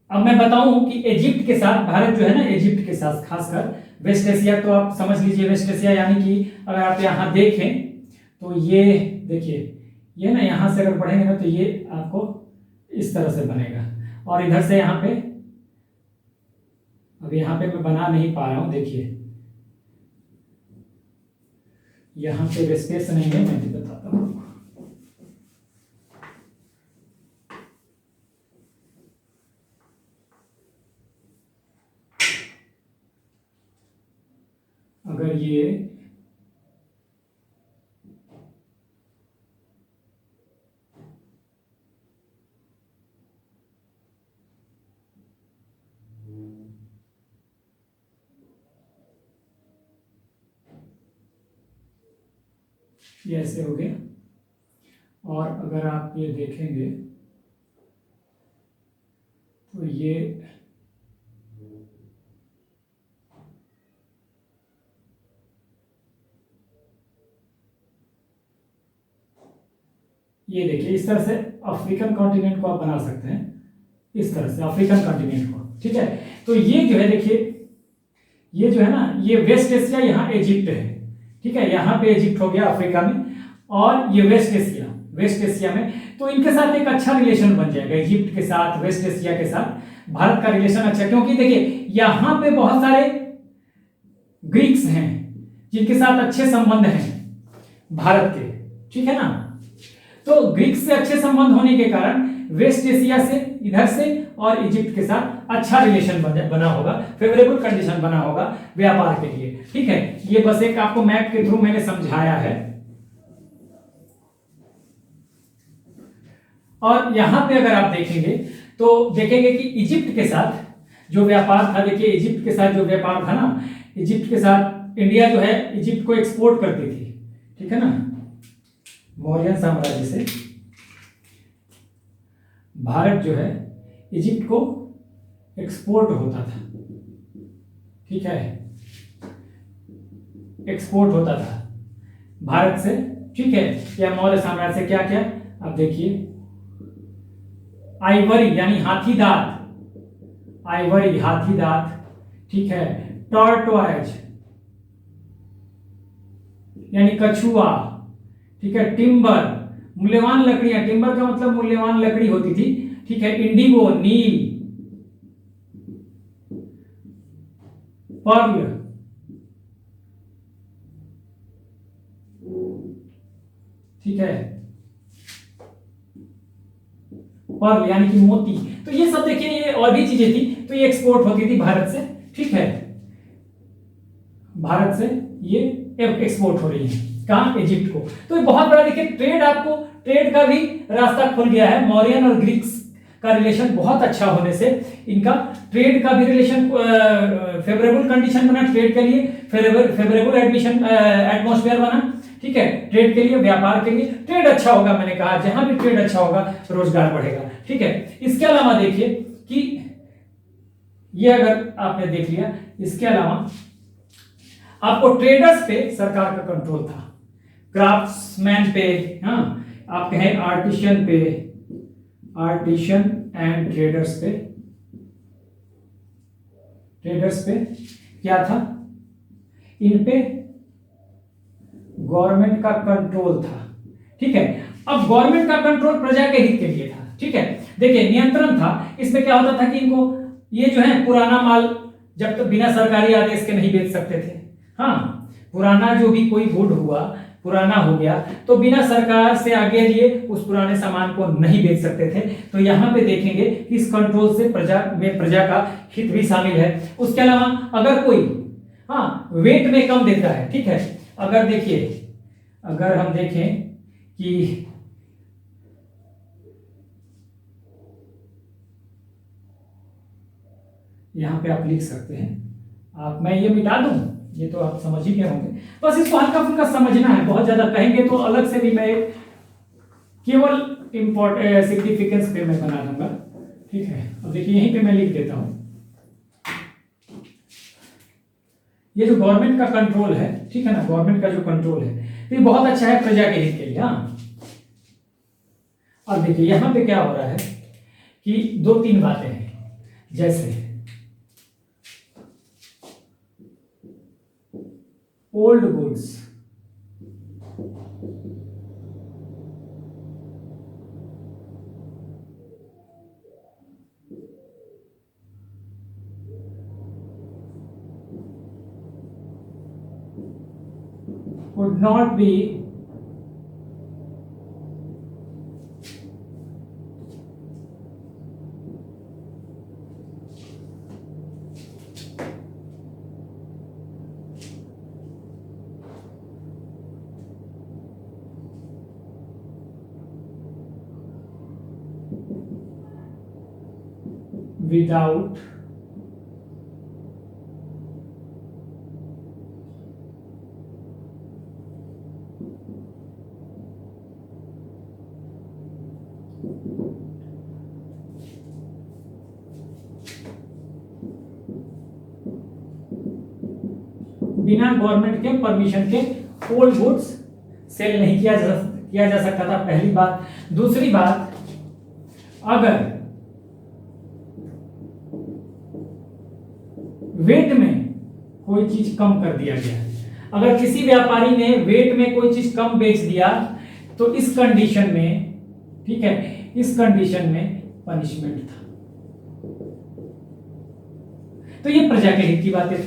[SPEAKER 1] अब मैं बताऊं कि इजिप्ट के साथ भारत जो है ना, इजिप्ट के साथ खासकर वेस्ट एशिया, तो आप समझ लीजिए वेस्ट एशिया यानी कि अगर आप यहां देखें तो ये देखिए, ये ना यहां से अगर बढ़ेंगे ना तो ये आपको इस तरह से बनेगा, और इधर से यहां पे अब यहाँ पे मैं बना नहीं पा रहा हूँ, देखिए यहाँ पे स्पेस नहीं है, मैं भी बताता हूँ। अगर ये ऐसे हो गया, और अगर आप ये देखेंगे तो ये देखिए इस तरह से अफ्रीकन कॉन्टिनेंट को आप बना सकते हैं, इस तरह से अफ्रीकन कॉन्टिनेंट को, ठीक है। तो ये जो है देखिए, ये जो है ना, ये वेस्ट एशिया, यहाँ इजिप्ट है, ठीक है, यहाँ पे इजिप्ट हो गया अफ्रीका में, और ये वेस्ट एशिया में, तो इनके साथ एक अच्छा रिलेशन बन जाएगा, इजिप्ट के साथ, वेस्ट एशिया के साथ भारत का रिलेशन अच्छा, क्योंकि देखिए यहाँ पे बहुत सारे ग्रीक्स हैं जिनके साथ अच्छे संबंध हैं भारत के, ठीक है ना। तो ग्रीक से अच्छे संबंध होने के कारण वेस्ट एशिया से, इधर से और इजिप्ट के साथ अच्छा रिलेशन बना होगा, फेवरेबल कंडीशन बना होगा व्यापार के लिए, ठीक है। ये बस एक आपको मैप के थ्रू मैंने समझाया है। और यहां पे अगर आप देखेंगे तो देखेंगे कि इजिप्ट के साथ जो व्यापार था, देखिए इजिप्ट के साथ जो व्यापार था ना, इजिप्ट के साथ इंडिया जो है इजिप्ट को एक्सपोर्ट करती थी, ठीक है ना, मौर्य साम्राज्य से भारत जो है इजिप्ट को एक्सपोर्ट होता था, ठीक है, एक्सपोर्ट होता था भारत से, ठीक है, या मौर्य साम्राज्य से क्या क्या, अब देखिए आइवरी यानी हाथी दांत, आइवरी हाथी दांत, ठीक है, टॉर्टोइज यानी कछुआ, ठीक है, टिम्बर मूल्यवान लकड़ियां, टिम्बर का मतलब मूल्यवान लकड़ी होती थी, ठीक है, इंडिगो नील, पर्ल, ठीक है, पर्ल यानी कि मोती, तो ये सब देखिए, ये और भी चीजें थी, तो ये एक्सपोर्ट होती थी भारत से, ठीक है, भारत से ये एक्सपोर्ट हो रही है, कहां, इजिप्ट को। तो ये बहुत बड़ा देखिए ट्रेड, आपको ट्रेड का भी रास्ता खुल गया है, मौर्यन और ग्रीक्स का रिलेशन बहुत अच्छा होने से इनका ट्रेड का भी रिलेशन, फेवरेबल कंडीशन बना ट्रेड के लिए, फेवरेबल एडमिशन एटमॉस्फेयर बना, ठीक है, ट्रेड के लिए, व्यापार के लिए ट्रेड अच्छा होगा, मैंने कहा जहां भी ट्रेड अच्छा होगा रोजगार बढ़ेगा, ठीक है। इसके अलावा देखिए कि ये अगर आपने देख लिया, इसके अलावा आपको ट्रेडर्स पे सरकार का कंट्रोल था, क्राफ्ट्समैन पे, हाँ, आप कहें आर्टिशियन पे, आर्टिशियन एंड ट्रेडर्स पे, ट्रेडर्स पे क्या था, इन पे गवर्नमेंट का कंट्रोल था, ठीक है। अब गवर्नमेंट का कंट्रोल प्रजा के हित के लिए था, ठीक है, देखिए नियंत्रण था, इसमें क्या होता था कि इनको ये जो है पुराना माल जब तक बिना सरकारी आदेश के नहीं बेच सकते थे, हाँ, पुराना जो भी कोई गुड हुआ, पुराना हो गया, तो बिना सरकार से आगे लिए उस पुराने सामान को नहीं बेच सकते थे। तो यहाँ पे देखेंगे कि इस कंट्रोल से प्रजा का हित भी शामिल है। उसके अलावा अगर कोई, हाँ, वेट में कम देता है, ठीक है, अगर देखिए, अगर हम देखें कि यहाँ पे आप लिख सकते हैं, आप, मैं ये मिटा दूं, ये तो आप समझ ही गए होंगे, बस इसको हल्का फुल्का समझना है, बहुत ज्यादा कहेंगे तो अलग से भी मैं केवल इंपॉर्टेंट सिग्निफिकेंस पे मैं बना दूंगा, ठीक है। अब देखिए यहीं पे मैं लिख देता हूं, ये जो गवर्नमेंट का कंट्रोल है, ठीक है ना, गवर्नमेंट का जो कंट्रोल है तो ये बहुत अच्छा है प्रजा के हित के लिए, हाँ। अब देखिए यहां पे क्या हो रहा है कि दो तीन बातें हैं, जैसे old goods, would not be without बिना गवर्नमेंट के परमिशन के ओल्ड गुड्स सेल नहीं किया जा सकता था, पहली बात। दूसरी बात, अगर वेट में कोई चीज कम कर दिया गया, अगर किसी व्यापारी ने वेट में कोई चीज कम बेच दिया, तो इस कंडीशन में, ठीक है, इस कंडीशन में पनिशमेंट था। तो ये प्रजा के हित की बातें,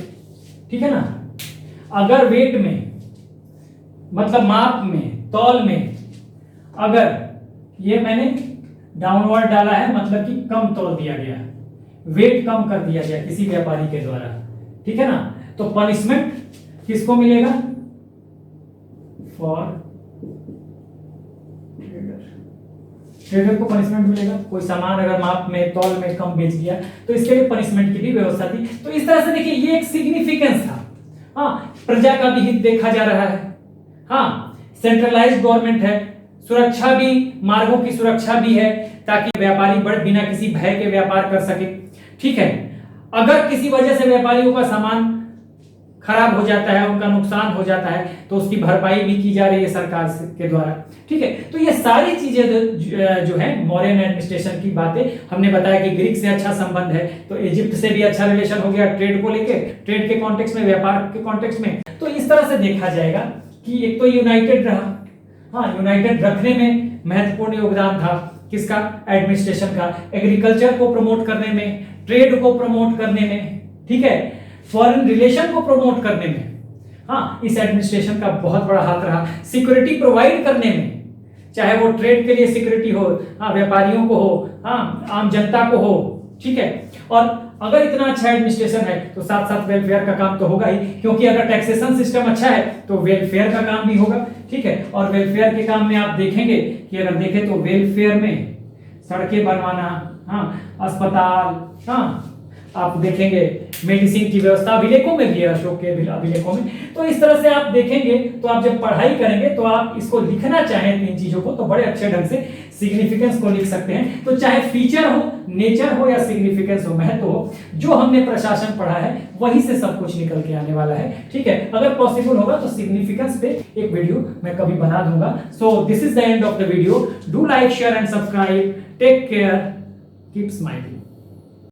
[SPEAKER 1] ठीक है ना। अगर वेट में, मतलब माप में, तौल में, अगर ये मैंने डाउनवर्ड डाला है, मतलब कि कम तौल दिया गया, वेट कम कर दिया गया किसी व्यापारी के द्वारा, ठीक है ना, तो पनिशमेंट किसको मिलेगा? फॉर ट्रेडर को पनिशमेंट मिलेगा। कोई सामान अगर माप में, तौल में कम बेच दिया, तो इसके लिए पनिशमेंट की भी व्यवस्था थी। तो इस तरह से देखिए, ये एक सिग्निफिकेंस था। हाँ, प्रजा का भी हित देखा जा रहा है। हाँ, सेंट्रलाइज्ड गवर्नमेंट है, सुरक्षा भी, मार्गों की सुरक्षा भी है, ताकि व्यापारी बिना किसी भय के व्यापार कर सके, ठीक है। अगर किसी वजह से व्यापारियों का सामान खराब हो जाता है, उनका नुकसान हो जाता है, तो उसकी भरपाई भी की जा रही है सरकार के द्वारा, ठीक है। तो ये सारी चीजें जो है मौर्यन एडमिनिस्ट्रेशन की बातें, हमने बताया कि ग्रीक से अच्छा संबंध है, तो इजिप्ट से भी अच्छा रिलेशन हो गया ट्रेड को लेके, ट्रेड के कॉन्टेक्स्ट में, व्यापार के कॉन्टेक्स्ट में। तो इस तरह से देखा जाएगा कि एक तो यूनाइटेड रहा, हाँ, यूनाइटेड रखने में महत्वपूर्ण योगदान था किसका? एडमिनिस्ट्रेशन का। एग्रीकल्चर को प्रमोट करने में, ट्रेड को प्रमोट करने में, ठीक है, फॉरेन रिलेशन को प्रमोट करने में, हाँ, इस एडमिनिस्ट्रेशन का बहुत बड़ा हाथ रहा। सिक्योरिटी प्रोवाइड करने में, चाहे वो ट्रेड के लिए सिक्योरिटी हो, हाँ, व्यापारियों को हो, हाँ, आम जनता को हो, ठीक है। और अगर इतना अच्छा एडमिनिस्ट्रेशन है, तो साथ साथ वेलफेयर का काम तो होगा ही, क्योंकि अगर टैक्सेशन सिस्टम अच्छा है तो वेलफेयर का काम भी होगा, ठीक है। और वेलफेयर के काम में आप देखेंगे कि अगर देखें तो वेलफेयर में सड़कें बनवाना, हाँ, अस्पताल, हाँ, आप देखेंगे मेडिसिन की व्यवस्था अभिलेखों में भी है, अशोक के अभिलेखों में। तो इस तरह से आप देखेंगे, तो आप जब पढ़ाई करेंगे तो आप इसको लिखना चाहें इन चीजों को, तो बड़े अच्छे ढंग से सिग्निफिकेंस को लिख सकते हैं। तो चाहे फीचर हो, नेचर हो, या सिग्निफिकेंस हो, महत्व हो, जो हमने प्रशासन पढ़ा है वहीं से सब कुछ निकल के आने वाला है, ठीक है। अगर पॉसिबल होगा तो सिग्निफिकेंस पे एक वीडियो मैं कभी बना दूंगा। So this is the end of the video. Do like, share and subscribe. Take care, keep smiling.